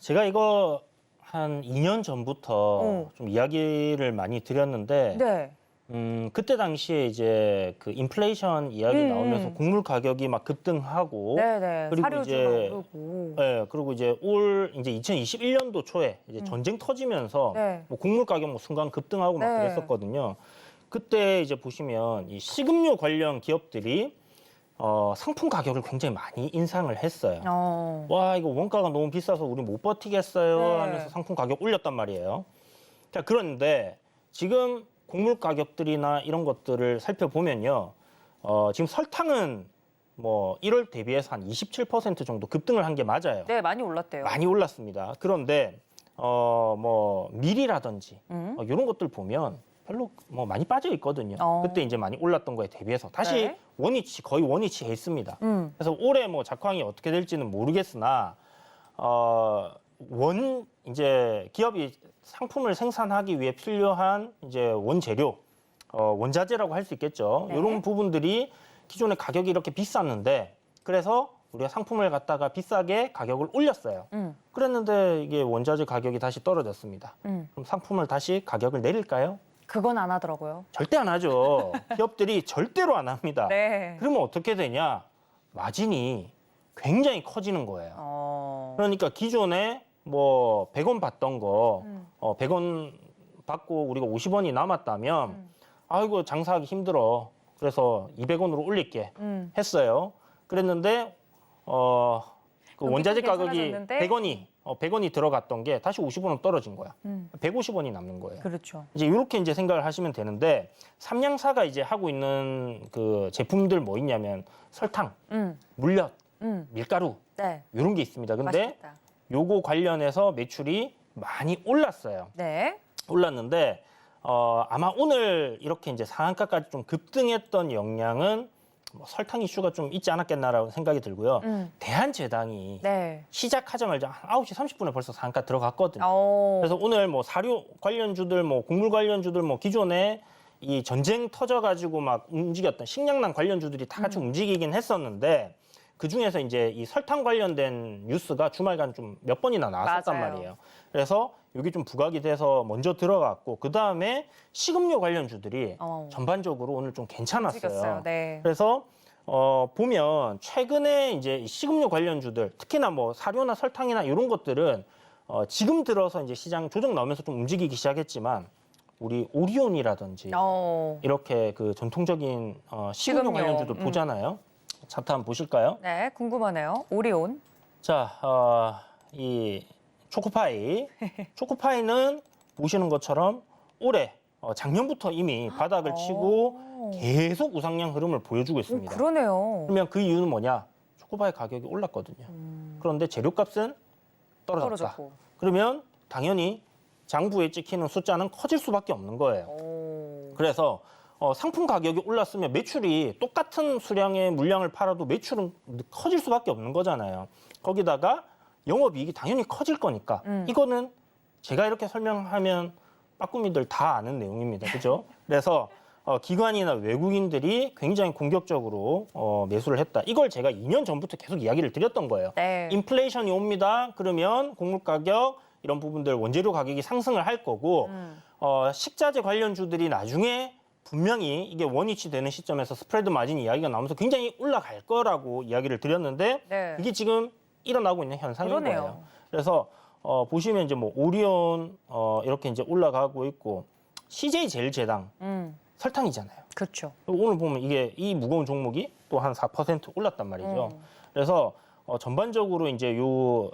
제가 이거 한 2년 전부터 좀 이야기를 많이 드렸는데, 네. 그때 당시에 이제 그 인플레이션 이야기 나오면서 곡물 가격이 막 급등하고, 네네. 그리고 사료주가 이제 오르고. 네, 그리고 이제 이제 2021년도 초에 이제 전쟁 터지면서 네. 뭐 곡물 가격 뭐 순간 급등하고 막 네. 그랬었거든요. 그때 이제 보시면 이 식음료 관련 기업들이 상품 가격을 굉장히 많이 인상을 했어요. 와, 이거 원가가 너무 비싸서 우리 못 버티겠어요 네. 하면서 상품 가격 올렸단 말이에요. 자, 그런데 지금 곡물 가격들이나 이런 것들을 살펴보면요. 지금 설탕은 뭐 1월 대비해서 한 27% 정도 급등을 한 게 맞아요. 네, 많이 올랐대요. 많이 올랐습니다. 그런데 뭐 밀이라든지 이런 것들 보면 별로 뭐 많이 빠져 있거든요. 그때 이제 많이 올랐던 거에 대비해서 다시 네. 거의 원위치해 있습니다. 그래서 올해 뭐 작황이 어떻게 될지는 모르겠으나 이제 기업이 상품을 생산하기 위해 필요한 이제 원재료, 원자재라고 할 수 있겠죠. 네. 이런 부분들이 기존에 가격이 이렇게 비쌌는데 그래서 우리가 상품을 갖다가 비싸게 가격을 올렸어요. 그랬는데 이게 원자재 가격이 다시 떨어졌습니다. 그럼 상품을 다시 가격을 내릴까요? 그건 안 하더라고요. 절대 안 하죠. 기업들이 절대로 안 합니다. 네. 그러면 어떻게 되냐? 마진이 굉장히 커지는 거예요. 그러니까 기존에 뭐 100원 받던 거 100원 받고 우리가 50원이 남았다면 아이고 장사하기 힘들어. 그래서 200원으로 올릴게 했어요. 그랬는데 그 원자재 가격이 괜찮아졌는데? 100원이 들어갔던 게 다시 50원은 떨어진 거야. 150원이 남는 거예요. 그렇죠. 이제 이렇게 이제 생각을 하시면 되는데 삼양사가 이제 하고 있는 그 제품들 뭐 있냐면 설탕, 물엿, 밀가루 네. 이런 게 있습니다. 근데 맛있겠다. 요거 관련해서 매출이 많이 올랐어요. 네. 올랐는데 아마 오늘 이렇게 이제 상한가까지 좀 급등했던 영향은 뭐 설탕 이슈가 좀 있지 않았겠나라고 생각이 들고요. 대한제당이 네. 시작하자마자 한 9시 30분에 벌써 상한가 들어갔거든요. 그래서 그래서 오늘 뭐 사료 관련주들, 뭐 곡물 관련주들, 뭐 기존에 이 전쟁 터져가지고 막 움직였던 식량난 관련주들이 다 같이 움직이긴 했었는데 그 중에서 이제 이 설탕 관련된 뉴스가 주말간 좀 몇 번이나 나왔었단 맞아요. 말이에요. 그래서 여기 좀 부각이 돼서 먼저 들어갔고 그 다음에 식음료 관련주들이 전반적으로 오늘 좀 괜찮았어요. 움직였어요. 네. 그래서 보면 최근에 이제 식음료 관련주들, 특히나 뭐 사료나 설탕이나 이런 것들은 지금 들어서 이제 시장 조정 나오면서 좀 움직이기 시작했지만 우리 오리온이라든지 이렇게 그 전통적인 식음료 식음료. 관련주들 보잖아요. 차트 한번 보실까요? 네, 궁금하네요. 오리온. 자, 이 초코파이. 초코파이는 보시는 것처럼 올해 작년부터 이미 바닥을 치고 계속 우상향 흐름을 보여주고 있습니다. 그러네요. 그러면 그 이유는 뭐냐? 초코파이 가격이 올랐거든요. 그런데 재료값은 떨어졌다. 떨어졌고. 그러면 당연히 장부에 찍히는 숫자는 커질 수밖에 없는 거예요. 그래서 상품 가격이 올랐으면 매출이 똑같은 수량의 물량을 팔아도 매출은 커질 수밖에 없는 거잖아요. 거기다가 영업이익이 당연히 커질 거니까 이거는 제가 이렇게 설명하면 빠꾸미들 다 아는 내용입니다. 그죠? 그래서 기관이나 외국인들이 굉장히 공격적으로 매수를 했다. 이걸 제가 2년 전부터 계속 이야기를 드렸던 거예요. 네. 인플레이션이 옵니다. 그러면 곡물 가격, 이런 부분들 원재료 가격이 상승을 할 거고 식자재 관련주들이 나중에 분명히 이게 원위치 되는 시점에서 스프레드 마진 이야기가 나오면서 굉장히 올라갈 거라고 이야기를 드렸는데 네. 이게 지금 일어나고 있는 현상인 그러네요. 거예요. 그래서 보시면 이제 뭐 오리온 이렇게 이제 올라가고 있고 CJ 제일제당 설탕이잖아요. 그렇죠. 오늘 보면 이게 이 무거운 종목이 또 한 4% 올랐단 말이죠. 그래서 전반적으로 이제 요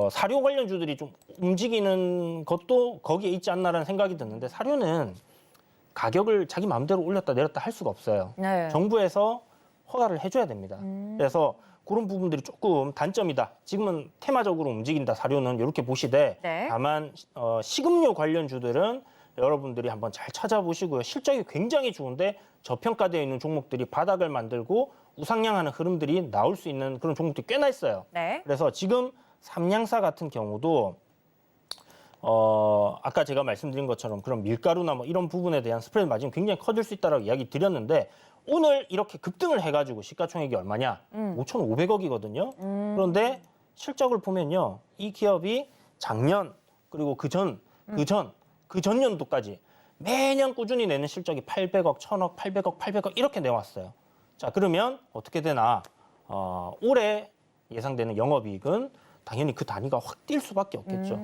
사료 관련주들이 좀 움직이는 것도 거기에 있지 않나라는 생각이 드는데 사료는 가격을 자기 마음대로 올렸다 내렸다 할 수가 없어요. 네. 정부에서 허가를 해줘야 됩니다. 그래서 그런 부분들이 조금 단점이다. 지금은 테마적으로 움직인다. 사료는 이렇게 보시되 네. 다만 식음료 관련주들은 여러분들이 한번 잘 찾아보시고요. 실적이 굉장히 좋은데 저평가되어 있는 종목들이 바닥을 만들고 우상향하는 흐름들이 나올 수 있는 그런 종목들이 꽤나 있어요. 네. 그래서 지금 삼양사 같은 경우도 아까 제가 말씀드린 것처럼 그런 밀가루나 뭐 이런 부분에 대한 스프레드 마진이 굉장히 커질 수 있다라고 이야기 드렸는데 오늘 이렇게 급등을 해가지고 시가총액이 얼마냐? 5,500억이거든요. 그런데 실적을 보면요, 이 기업이 작년 그리고 그 전년도까지 매년 꾸준히 내는 실적이 800억, 1,000억, 800억 이렇게 내왔어요. 자, 그러면 어떻게 되나? 올해 예상되는 영업이익은 당연히 그 단위가 확 뛸 수밖에 없겠죠.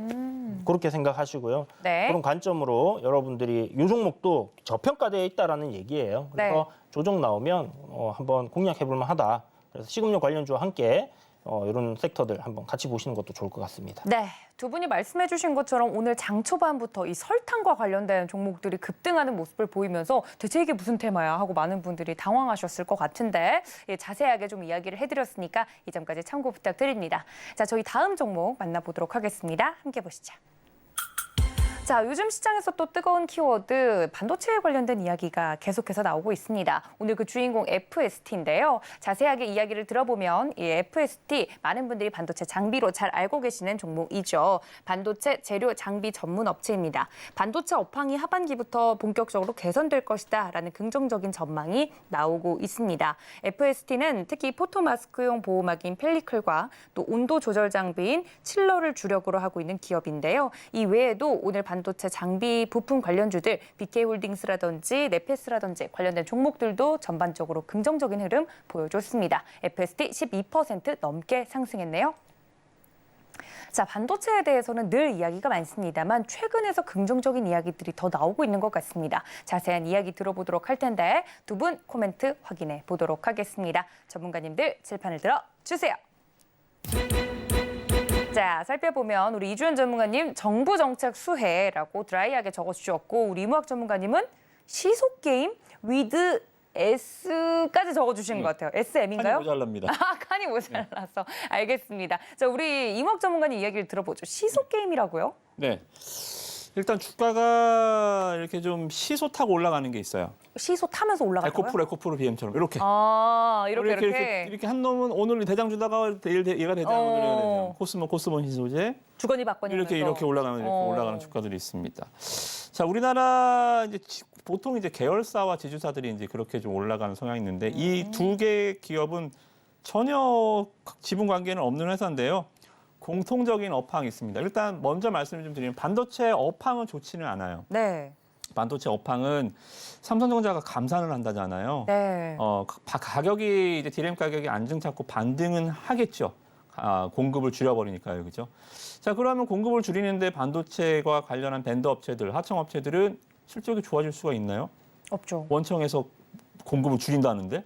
그렇게 생각하시고요. 네. 그런 관점으로 여러분들이 이 종목도 저평가되어 있다라는 얘기예요. 그래서 네. 조정 나오면 한번 공략해볼 만하다. 그래서 식음료 관련주와 함께 이런 섹터들 한번 같이 보시는 것도 좋을 것 같습니다. 네, 두 분이 말씀해 주신 것처럼 오늘 장 초반부터 이 설탕과 관련된 종목들이 급등하는 모습을 보이면서 대체 이게 무슨 테마야 하고 많은 분들이 당황하셨을 것 같은데 자세하게 좀 이야기를 해드렸으니까 이 점까지 참고 부탁드립니다. 자, 저희 다음 종목 만나보도록 하겠습니다. 함께 보시죠. 자, 요즘 시장에서 또 뜨거운 키워드 반도체에 관련된 이야기가 계속해서 나오고 있습니다. 오늘 그 주인공 FST인데요. 자세하게 이야기를 들어보면 이 FST 많은 분들이 반도체 장비로 잘 알고 계시는 종목이죠. 반도체 재료 장비 전문 업체입니다. 반도체 업황이 하반기부터 본격적으로 개선될 것이다라는 긍정적인 전망이 나오고 있습니다. FST는 특히 포토마스크용 보호막인 펠리클과 또 온도 조절 장비인 칠러를 주력으로 하고 있는 기업인데요. 이 외에도 오늘 반도체 장비 부품 관련주들 BK홀딩스라든지 네페스라든지 관련된 종목들도 전반적으로 긍정적인 흐름 보여줬습니다. FST 12% 넘게 상승했네요. 자, 반도체에 대해서는 늘 이야기가 많습니다만 최근에서 긍정적인 이야기들이 더 나오고 있는 것 같습니다. 자세한 이야기 들어보도록 할 텐데 두 분 코멘트 확인해 보도록 하겠습니다. 전문가님들 칠판을 들어 주세요. 자, 살펴보면 우리 이주연 전문가님 정부 정책 수혜라고 드라이하게 적어주셨고 우리 이무학 전문가님은 시소게임 위드 S까지 적어주신 것 같아요. SM인가요? 칸이 모자랍니다. 아, 칸이 모자라서. 알겠습니다. 자, 우리 이무학 전문가님 이야기를 들어보죠. 시소게임이라고요? 네. 일단 주가가 이렇게 좀 시소 타고 올라가는 게 있어요. 시소 타면서 올라가고요? 에코프로 BM처럼 이렇게. 아, 이렇게. 이렇게 한 놈은 오늘 대장 주다가 얘가 대장 오늘 해야 되죠. 코스몬 신소재 주거니 받거니 이렇게 하면서. 올라가는 주가들이 있습니다. 자, 우리나라 이제 보통 이제 계열사와 지주사들이 이제 그렇게 좀 올라가는 성향이 있는데 이 두 개 기업은 전혀 지분 관계는 없는 회사인데요. 공통적인 업황이 있습니다. 일단 먼저 말씀을 좀 드리면 반도체 업황은 좋지는 않아요. 네. 반도체 업황은 삼성전자가 감산을 한다잖아요. 네. 가격이 이제 디램 가격이 안정 찾고 반등은 하겠죠. 공급을 줄여버리니까요, 그죠? 자, 그러면 공급을 줄이는데 반도체와 관련한 벤더 업체들, 하청 업체들은 실적이 좋아질 수가 있나요? 없죠. 원청에서 공급을 줄인다는데?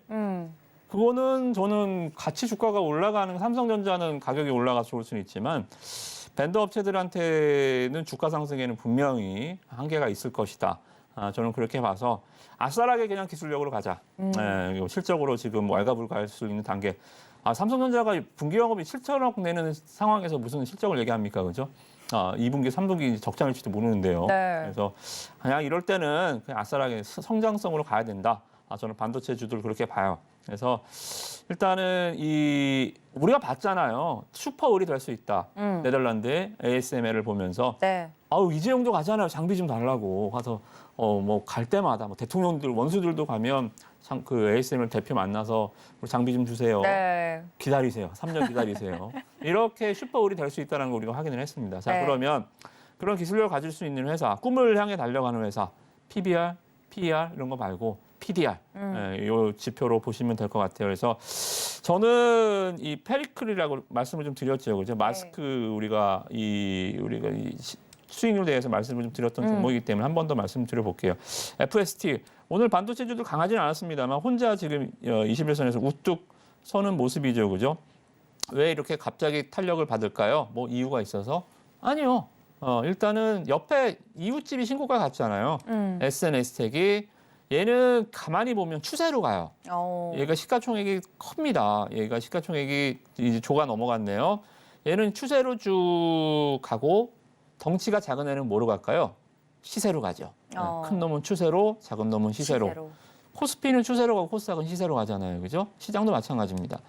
그거는 저는 같이 주가가 올라가는 삼성전자는 가격이 올라가서 좋을 수는 있지만 벤더 업체들한테는 주가 상승에는 분명히 한계가 있을 것이다. 저는 그렇게 봐서 아싸라게 그냥 기술력으로 가자. 실적으로 지금 왈가불가할 수 있는 단계. 삼성전자가 분기 영업이 7천억 내는 상황에서 무슨 실적을 얘기합니까, 그죠? 2분기, 3분기 적자일지도 모르는데요. 네. 그래서 그냥 이럴 때는 그냥 아싸라게 성장성으로 가야 된다. 저는 반도체 주들 그렇게 봐요. 그래서 일단은 우리가 봤잖아요. 슈퍼을이 될 수 있다. 네덜란드의 ASML을 보면서 네. 이재용도 가잖아요. 장비 좀 달라고 가서 뭐 갈 때마다 뭐 대통령들 원수들도 가면 그 ASML 대표 만나서 우리 장비 좀 주세요. 네. 기다리세요. 3년 기다리세요. 이렇게 슈퍼을이 될 수 있다는 걸 우리가 확인을 했습니다. 자, 네. 그러면 그런 기술력을 가질 수 있는 회사, 꿈을 향해 달려가는 회사, PBR, PER 이런 거 말고 PDR 이 지표로 보시면 될 것 같아요. 그래서 저는 이 페리클이라고 말씀을 좀 드렸죠, 그죠? 마스크 우리가 이 수익률에 대해서 말씀을 좀 드렸던 종목이기 때문에 한 번 더 말씀드려볼게요. FST 오늘 반도체주도 강하지는 않았습니다만 혼자 지금 21선에서 우뚝 서는 모습이죠, 그죠? 왜 이렇게 갑자기 탄력을 받을까요? 뭐 이유가 있어서? 아니요. 일단은 옆에 이웃집이 신고가 같잖아요. SNS텍이 얘는 가만히 보면 추세로 가요. 얘가 시가총액이 큽니다. 얘가 시가총액이 이제 조가 넘어갔네요. 얘는 추세로 쭉 가고 덩치가 작은 애는 뭐로 갈까요? 시세로 가죠. 큰 놈은 추세로, 작은 놈은 시세로. 코스피는 추세로 가고 코스닥은 시세로 가잖아요. 그죠? 시장도 마찬가지입니다.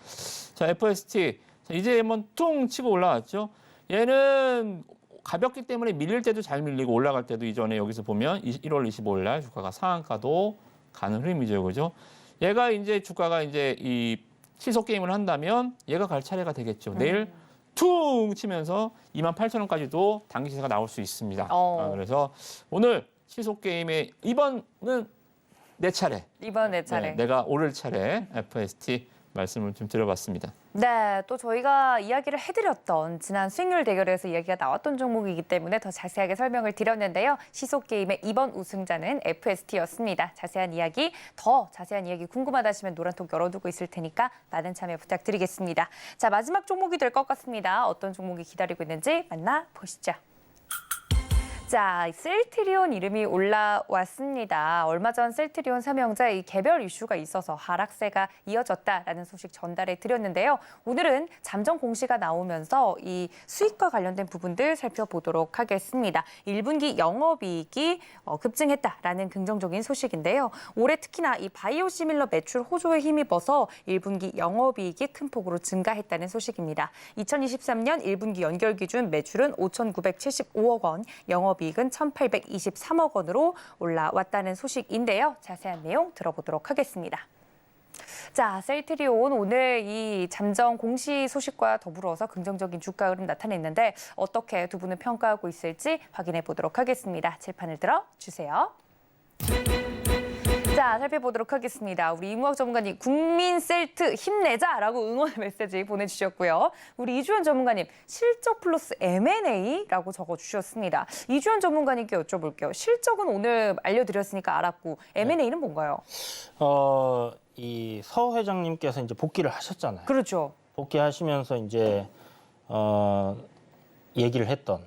자, FST. 이제 한번 퉁 치고 올라왔죠. 얘는 가볍기 때문에 밀릴 때도 잘 밀리고 올라갈 때도 이전에 여기서 보면 1월 25일 날 주가가 상한가도 가는 흐름이죠. 그죠? 얘가 이제 주가가 이제 이 시속 게임을 한다면 얘가 갈 차례가 되겠죠. 내일 퉁 치면서 28,000원까지도 단기 시세가 나올 수 있습니다. 그래서 오늘 시속 게임의 이번은 내 차례. 이번 내 차례. 네, 내가 오를 차례 FST 말씀을 좀 드려봤습니다. 네, 또 저희가 이야기를 해드렸던 지난 수익률 대결에서 이야기가 나왔던 종목이기 때문에 더 자세하게 설명을 드렸는데요. 시속게임의 이번 우승자는 FST였습니다. 더 자세한 이야기 궁금하다 하시면 노란톡 열어두고 있을 테니까 많은 참여 부탁드리겠습니다. 자, 마지막 종목이 될 것 같습니다. 어떤 종목이 기다리고 있는지 만나보시죠. 자, 셀트리온 이름이 올라왔습니다. 얼마 전 셀트리온 삼형제 이 개별 이슈가 있어서 하락세가 이어졌다라는 소식 전달해 드렸는데요. 오늘은 잠정 공시가 나오면서 이 수익과 관련된 부분들 살펴보도록 하겠습니다. 1분기 영업이익이 급증했다라는 긍정적인 소식인데요. 올해 특히나 이 바이오시밀러 매출 호조에 힘입어서 1분기 영업이익이 큰 폭으로 증가했다는 소식입니다. 2023년 1분기 연결 기준 매출은 5,975억 원, 영업이익은 1,823억 원으로 올라왔다는 소식인데요. 자세한 내용 들어보도록 하겠습니다. 자, 셀트리온 오늘 이 잠정 공시 소식과 더불어서 긍정적인 주가 흐름 나타냈는데 어떻게 두 분은 평가하고 있을지 확인해 보도록 하겠습니다. 칠판을 들어주세요. 자, 살펴보도록 하겠습니다. 우리 이무학 전문가님, 국민 셀트 힘내자라고 응원의 메시지 보내주셨고요. 우리 이주연 전문가님, 실적 플러스 M&A라고 적어주셨습니다. 이주연 전문가님께 여쭤볼게요. 실적은 오늘 알려드렸으니까 알았고 M&A는 뭔가요? 이 서 회장님께서 이제 복귀를 하셨잖아요. 그렇죠. 복귀하시면서 이제 얘기를 했던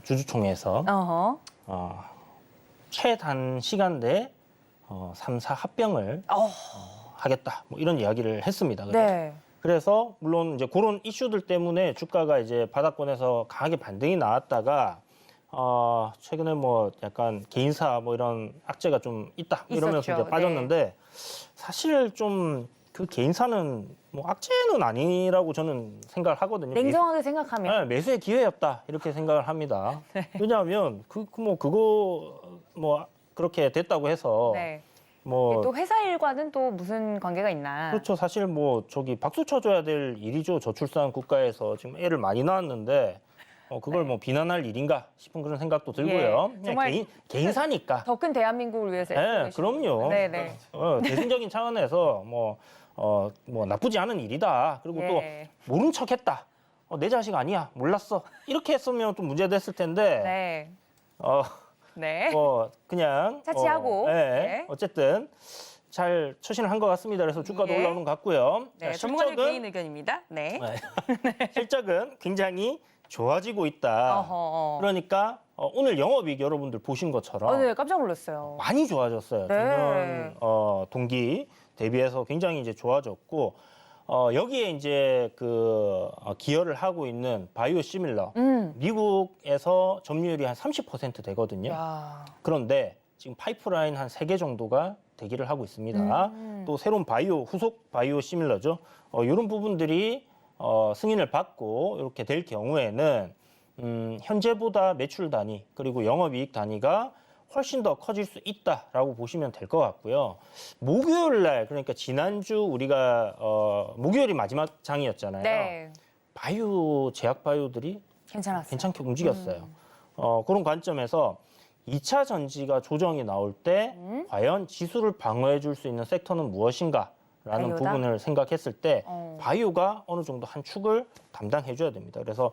주주총회에서 최단 시간 내에 3사 합병을 하겠다. 뭐 이런 이야기를 했습니다. 네. 그래서 물론 이제 그런 이슈들 때문에 주가가 이제 바닥권에서 강하게 반등이 나왔다가 최근에 뭐 약간 개인사 뭐 이런 악재가 좀 있다 이러면서 있었죠. 이제 빠졌는데 사실 좀 그 개인사는 뭐 악재는 아니라고 저는 생각을 하거든요. 냉정하게 생각하면. 네, 매수의 기회였다 이렇게 생각을 합니다. 왜냐하면 그거 그렇게 됐다고 해서 네. 뭐 또 회사 일과는 또 무슨 관계가 있나. 그렇죠. 사실 뭐 박수 쳐줘야 될 일이죠. 저출산 국가에서 지금 애를 많이 낳았는데 그걸 뭐 비난할 일인가 싶은 그런 생각도 들고요. 그냥 정말 개인사니까. 더 큰 대한민국을 위해서. 네, 그럼요. 네네. 대승적인 차원에서 뭐 나쁘지 않은 일이다. 그리고 또 모른 척했다. 내 자식 아니야. 몰랐어. 이렇게 했으면 좀 문제됐을 텐데. 네. 네. 그냥 차치하고. 네. 어쨌든 잘 처신을 한 것 같습니다. 그래서 주가도 올라오는 것 같고요. 네, 자, 전문가님 개인 의견입니다. 네. 실적은 굉장히 좋아지고 있다. 어허. 그러니까 오늘 영업이익 여러분들 보신 것처럼 네, 깜짝 놀랐어요. 많이 좋아졌어요. 네. 작년 동기 대비해서 굉장히 이제 좋아졌고 여기에 이제 기여를 하고 있는 바이오 시밀러 미국에서 점유율이 한 30% 되거든요. 야. 그런데 지금 파이프라인 한 3개 정도가 대기를 하고 있습니다. 또 새로운 후속 바이오 시밀러죠. 이런 부분들이 승인을 받고 이렇게 될 경우에는 현재보다 매출 단위 그리고 영업이익 단위가 훨씬 더 커질 수 있다라고 보시면 될 것 같고요. 목요일 날 그러니까 지난주 우리가 목요일이 마지막 장이었잖아요. 네. 제약 바이오들이 괜찮았어요. 괜찮게 움직였어요. 그런 관점에서 2차 전지가 조정이 나올 때 과연 지수를 방어해 줄 수 있는 섹터는 무엇인가라는 바이오다? 부분을 생각했을 때 바이오가 어느 정도 한 축을 담당해 줘야 됩니다. 그래서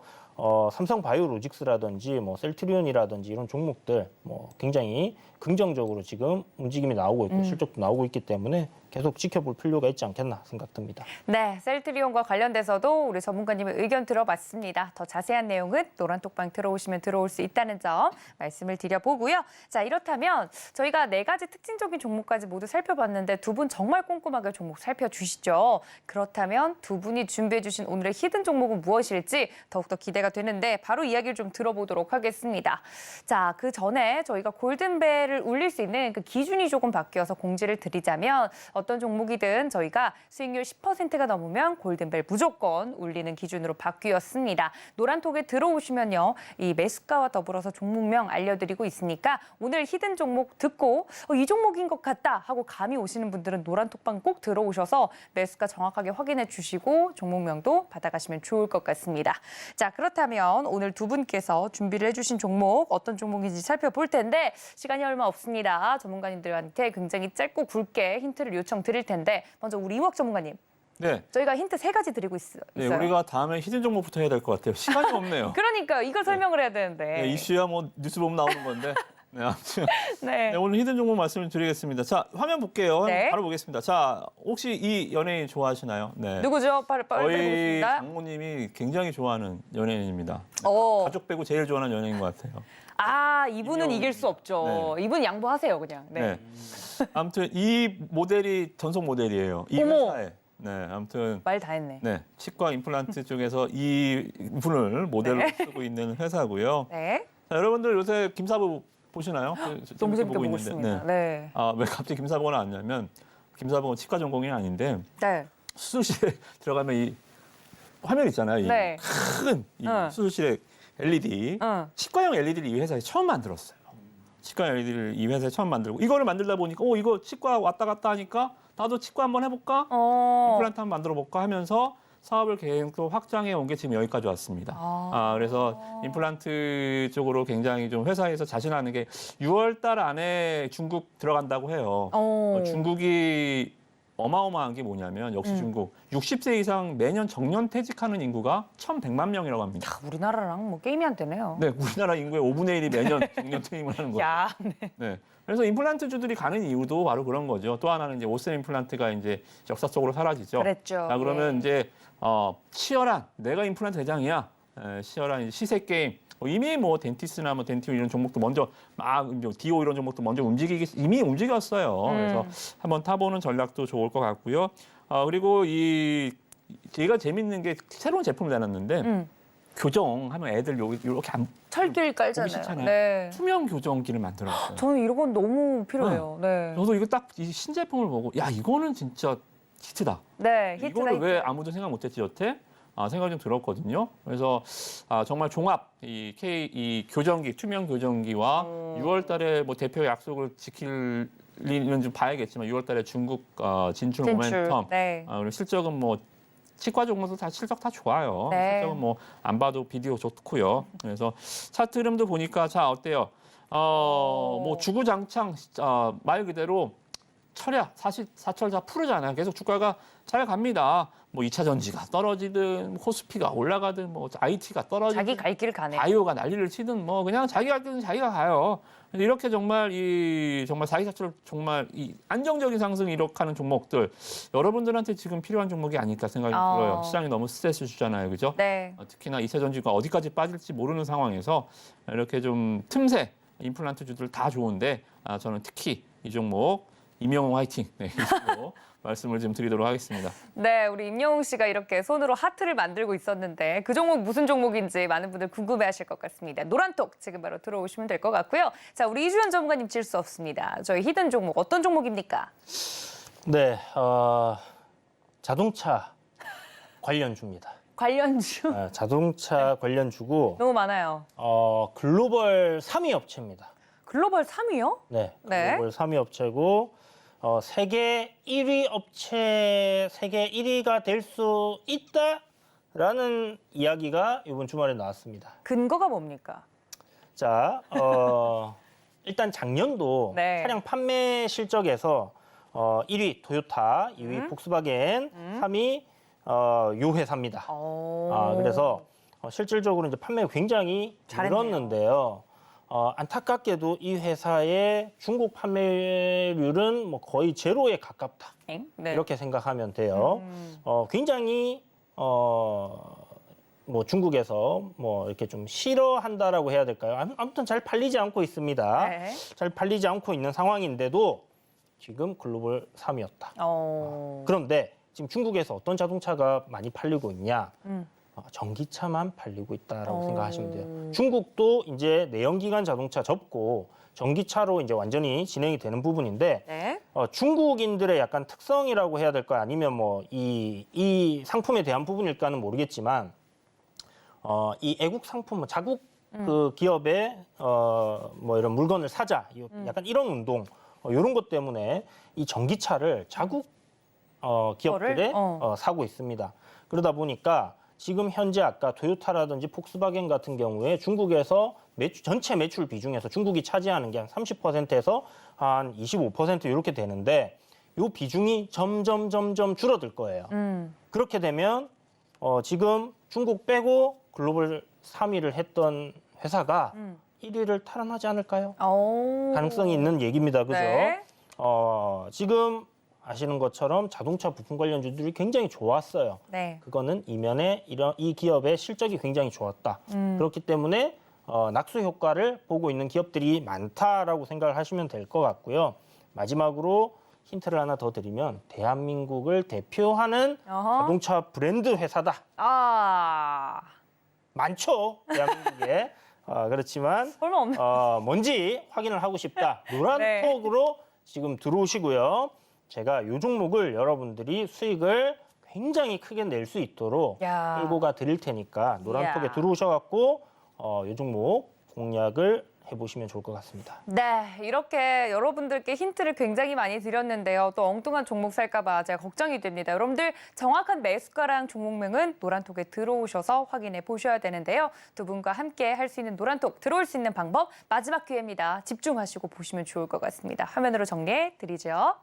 삼성 바이오로직스라든지 뭐 셀트리온이라든지 이런 종목들 굉장히 긍정적으로 지금 움직임이 나오고 있고 실적도 나오고 있기 때문에 계속 지켜볼 필요가 있지 않겠나 생각됩니다. 네, 셀트리온과 관련돼서도 우리 전문가님의 의견 들어봤습니다. 더 자세한 내용은 노란톡방 들어오시면 들어올 수 있다는 점 말씀을 드려보고요. 자, 이렇다면 저희가 4가지 특징적인 종목까지 모두 살펴봤는데 두 분 정말 꼼꼼하게 종목 살펴주시죠. 그렇다면 두 분이 준비해 주신 오늘의 히든 종목은 무엇일지 더욱더 기대가 되는데 바로 이야기를 좀 들어보도록 하겠습니다. 자, 그 전에 저희가 골든벨을 울릴 수 있는 그 기준이 조금 바뀌어서 공지를 드리자면 어떤 종목이든 저희가 수익률 10%가 넘으면 골든벨 무조건 울리는 기준으로 바뀌었습니다. 노란톡에 들어오시면요. 이 매수가와 더불어서 종목명 알려드리고 있으니까 오늘 히든 종목 듣고 이 종목인 것 같다 하고 감이 오시는 분들은 노란톡방 꼭 들어오셔서 매수가 정확하게 확인해 주시고 종목명도 받아가시면 좋을 것 같습니다. 자, 그렇다면 오늘 두 분께서 준비를 해주신 종목 어떤 종목인지 살펴볼 텐데 시간이 얼마 없습니다. 전문가님들한테 굉장히 짧고 굵게 힌트를 요청드릴 텐데 먼저 우리 이목 전문가님. 네. 저희가 힌트 3가지 드리고 있어요. 네, 우리가 다음에 히든 종목부터 해야 될 것 같아요. 시간이 없네요. 그러니까 이걸 설명을 해야 되는데. 네, 이슈야 뭐 뉴스 보면 나오는 건데. 네, 아무튼 네. 네, 오늘 히든 종목 말씀을 드리겠습니다. 자, 화면 볼게요. 네. 바로 보겠습니다. 자, 혹시 이 연예인 좋아하시나요? 네. 누구죠? 빨리 저희 보겠습니다. 장모님이 굉장히 좋아하는 연예인입니다. 오. 가족 빼고 제일 좋아하는 연예인 것 같아요. 아, 이분은 이길 수 없죠. 이분 양보하세요, 그냥. 네. 네. 아무튼 이 모델이 전속 모델이에요. 이 어머. 회사에. 네, 아무튼 말 다 했네. 네, 치과 임플란트 쪽에서 이 분을 모델로 쓰고 있는 회사고요. 네. 자, 여러분들 요새 김사부 보시나요? 너무 재밌게 보고 있는데. 있습니다. 네. 네. 아, 왜 갑자기 김사부가 나왔냐면 김사부는 치과 전공이 아닌데 네. 수술실에 들어가면 이 화면 있잖아요. 네. 큰 수술실에 LED, 치과용 LED를 이 회사에 처음 만들었어요. 치과 LED를 이 회사에 처음 만들고 이거를 만들다 보니까 이거 치과 왔다 갔다 하니까 나도 치과 한번 해볼까? 임플란트 한번 만들어 볼까 하면서 사업을 계속 확장해 온 게 지금 여기까지 왔습니다. 그래서 임플란트 쪽으로 굉장히 좀 회사에서 자신하는 게 6월 달 안에 중국 들어간다고 해요. 중국이 어마어마한 게 뭐냐면 역시 중국 60세 이상 매년 정년 퇴직하는 인구가 1,100만 명이라고 합니다. 야, 우리나라랑 뭐 게임이 안 되네요. 네, 우리나라 인구의 5분의 1이 매년 정년 퇴임을 하는 거예요. 야, 네. 네. 그래서 임플란트주들이 가는 이유도 바로 그런 거죠. 또 하나는 이제 오셀 임플란트가 이제 역사 속으로 사라지죠. 그랬죠. 자, 그러면 예. 이제 치열한 내가 임플란트 대장이야. 치열한 이제 시세 게임. 이미 뭐 덴티스나 뭐 덴티오 이런 종목도 먼저 막 디오 이런 종목도 먼저 이미 움직였어요. 그래서 한번 타보는 전략도 좋을 것 같고요. 그리고 제가 재밌는 게 새로운 제품을 내놨는데 교정하면 애들 이렇게 안 철길 깔잖아요. 싫잖아요. 네. 투명 교정기를 만들었어요. 저는 이런 건 너무 필요해요. 네. 저도 이거 딱 이 신제품을 보고 야 이거는 진짜 히트다. 네, 히트다. 이거를 왜 히트. 아무도 생각 못했지 여태? 생각이 좀 들었거든요. 그래서 정말 종합 이 교정기 투명 교정기와 6월달에 뭐 대표 약속을 지킬리는 좀 봐야겠지만 6월달에 중국 진출 모멘텀 네. 그리고 실적은 뭐 치과 종목도 다 실적 다 좋아요. 네. 실적은 뭐 안 봐도 비디오 좋고요. 그래서 차트 흐름도 보니까 자 어때요? 뭐 주구장창 말 그대로 철야 사철자 푸르잖아요. 계속 주가가 잘 갑니다. 뭐 2차 전지가 떨어지든 코스피가 올라가든 뭐 IT가 떨어지든 자기 갈 길 가네. 바이오가 난리를 치든 뭐 그냥 자기 갈 길은 자기가 가요. 근데 이렇게 정말 정말 사기사철 정말 이 안정적인 상승 이룩하는 종목들 여러분들한테 지금 필요한 종목이 아닐까 생각이 들어요. 시장이 너무 스트레스 주잖아요, 그죠? 네. 특히나 2차 전지가 어디까지 빠질지 모르는 상황에서 이렇게 좀 틈새 임플란트주들 다 좋은데 저는 특히 이 종목 임영웅 화이팅 네, 이 종목 말씀을 좀 드리도록 하겠습니다. 네, 우리 임영웅 씨가 이렇게 손으로 하트를 만들고 있었는데 그 종목 무슨 종목인지 많은 분들 궁금해하실 것 같습니다. 노란톡 지금 바로 들어오시면 될 것 같고요. 자, 우리 이주연 전문가님 질 수 없습니다. 저희 히든 종목 어떤 종목입니까? 네, 자동차 관련주입니다. 관련주 자동차 관련주고 너무 많아요. 글로벌 3위 업체입니다. 글로벌 3위요? 네, 네. 글로벌 3위 업체고 세계 1위 업체, 세계 1위가 될 수 있다라는 이야기가 이번 주말에 나왔습니다. 근거가 뭡니까? 자, 일단 작년도 네. 차량 판매 실적에서 1위 토요타, 2위 폭스바겐, 3위 요 회사입니다. 그래서 실질적으로 이제 판매가 굉장히 잘했네요. 늘었는데요. 안타깝게도 이 회사의 중국 판매율은 뭐 거의 제로에 가깝다. 네. 이렇게 생각하면 돼요. 굉장히 뭐 중국에서 뭐 이렇게 좀 싫어한다라고 해야 될까요? 아무튼 잘 팔리지 않고 있습니다. 네. 잘 팔리지 않고 있는 상황인데도 지금 글로벌 3위였다. 그런데 지금 중국에서 어떤 자동차가 많이 팔리고 있냐? 전기차만 팔리고 있다라고 생각하시면 돼요. 중국도 이제 내연기관 자동차 접고 전기차로 이제 완전히 진행이 되는 부분인데 네. 중국인들의 약간 특성이라고 해야 될까요? 아니면 뭐 이 상품에 대한 부분일까는 모르겠지만 이 애국 상품, 자국 그 기업의 뭐 이런 물건을 사자, 약간 이런 운동, 이런 것 때문에 이 전기차를 자국 기업들에 사고 있습니다. 그러다 보니까 지금 현재 아까 토요타라든지 폭스바겐 같은 경우에 중국에서 전체 매출 비중에서 중국이 차지하는 게 한 30%에서 한 25% 이렇게 되는데 이 비중이 점점 줄어들 거예요. 그렇게 되면 지금 중국 빼고 글로벌 3위를 했던 회사가 1위를 탈환하지 않을까요? 가능성이 있는 얘기입니다. 그죠? 네. 지금 아시는 것처럼 자동차 부품 관련주들이 굉장히 좋았어요. 네. 그거는 이면에 이 기업의 실적이 굉장히 좋았다. 그렇기 때문에 낙수 효과를 보고 있는 기업들이 많다라고 생각을 하시면 될 것 같고요. 마지막으로 힌트를 하나 더 드리면 대한민국을 대표하는 자동차 브랜드 회사다. 많죠, 대한민국에. 그렇지만 얼마 없네. 뭔지 확인을 하고 싶다. 노란 네. 톡으로 지금 들어오시고요. 제가 이 종목을 여러분들이 수익을 굉장히 크게 낼 수 있도록 야. 끌고 가 드릴 테니까 노란 이야. 톡에 들어오셔갖고 이 종목 공략을 해보시면 좋을 것 같습니다. 네, 이렇게 여러분들께 힌트를 굉장히 많이 드렸는데요. 또 엉뚱한 종목 살까 봐 제가 걱정이 됩니다. 여러분들 정확한 매수가랑 종목명은 노란톡에 들어오셔서 확인해 보셔야 되는데요. 두 분과 함께 할 수 있는 노란톡 들어올 수 있는 방법 마지막 기회입니다. 집중하시고 보시면 좋을 것 같습니다. 화면으로 정리해 드리죠.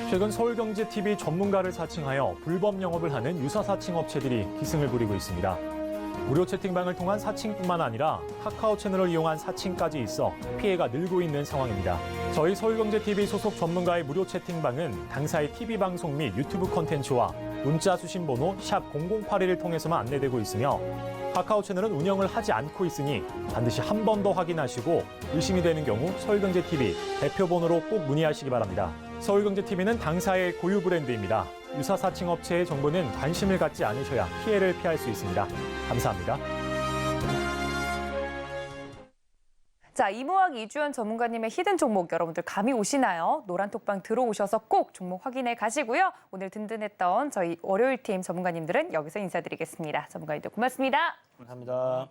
최근 서울경제TV 전문가를 사칭하여 불법 영업을 하는 유사 사칭 업체들이 기승을 부리고 있습니다. 무료 채팅방을 통한 사칭뿐만 아니라 카카오 채널을 이용한 사칭까지 있어 피해가 늘고 있는 상황입니다. 저희 서울경제TV 소속 전문가의 무료 채팅방은 당사의 TV방송 및 유튜브 콘텐츠와 문자 수신 번호 샵 0081을 통해서만 안내되고 있으며 카카오 채널은 운영을 하지 않고 있으니 반드시 한 번 더 확인하시고 의심이 되는 경우 서울경제TV 대표번호로 꼭 문의하시기 바랍니다. 서울경제TV는 당사의 고유 브랜드입니다. 유사 사칭 업체의 정보는 관심을 갖지 않으셔야 피해를 피할 수 있습니다. 감사합니다. 자, 이모학 이주연 전문가님의 히든 종목 여러분들 감이 오시나요? 노란톡방 들어오셔서 꼭 종목 확인해 가시고요. 오늘 든든했던 저희 월요일팀 전문가님들은 여기서 인사드리겠습니다. 전문가님들 고맙습니다. 감사합니다.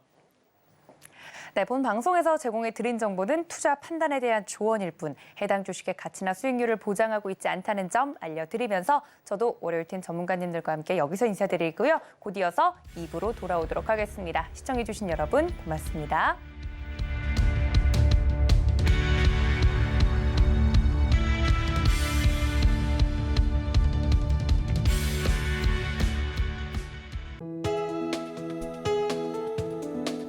네, 본 방송에서 제공해 드린 정보는 투자 판단에 대한 조언일 뿐 해당 주식의 가치나 수익률을 보장하고 있지 않다는 점 알려드리면서 저도 월요일팀 전문가님들과 함께 여기서 인사드리고요. 곧 이어서 2부로 돌아오도록 하겠습니다. 시청해주신 여러분 고맙습니다.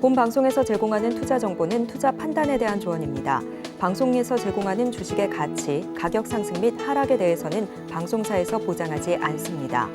본 방송에서 제공하는 투자 정보는 투자 판단에 대한 조언입니다. 방송에서 제공하는 주식의 가치, 가격 상승 및 하락에 대해서는 방송사에서 보장하지 않습니다.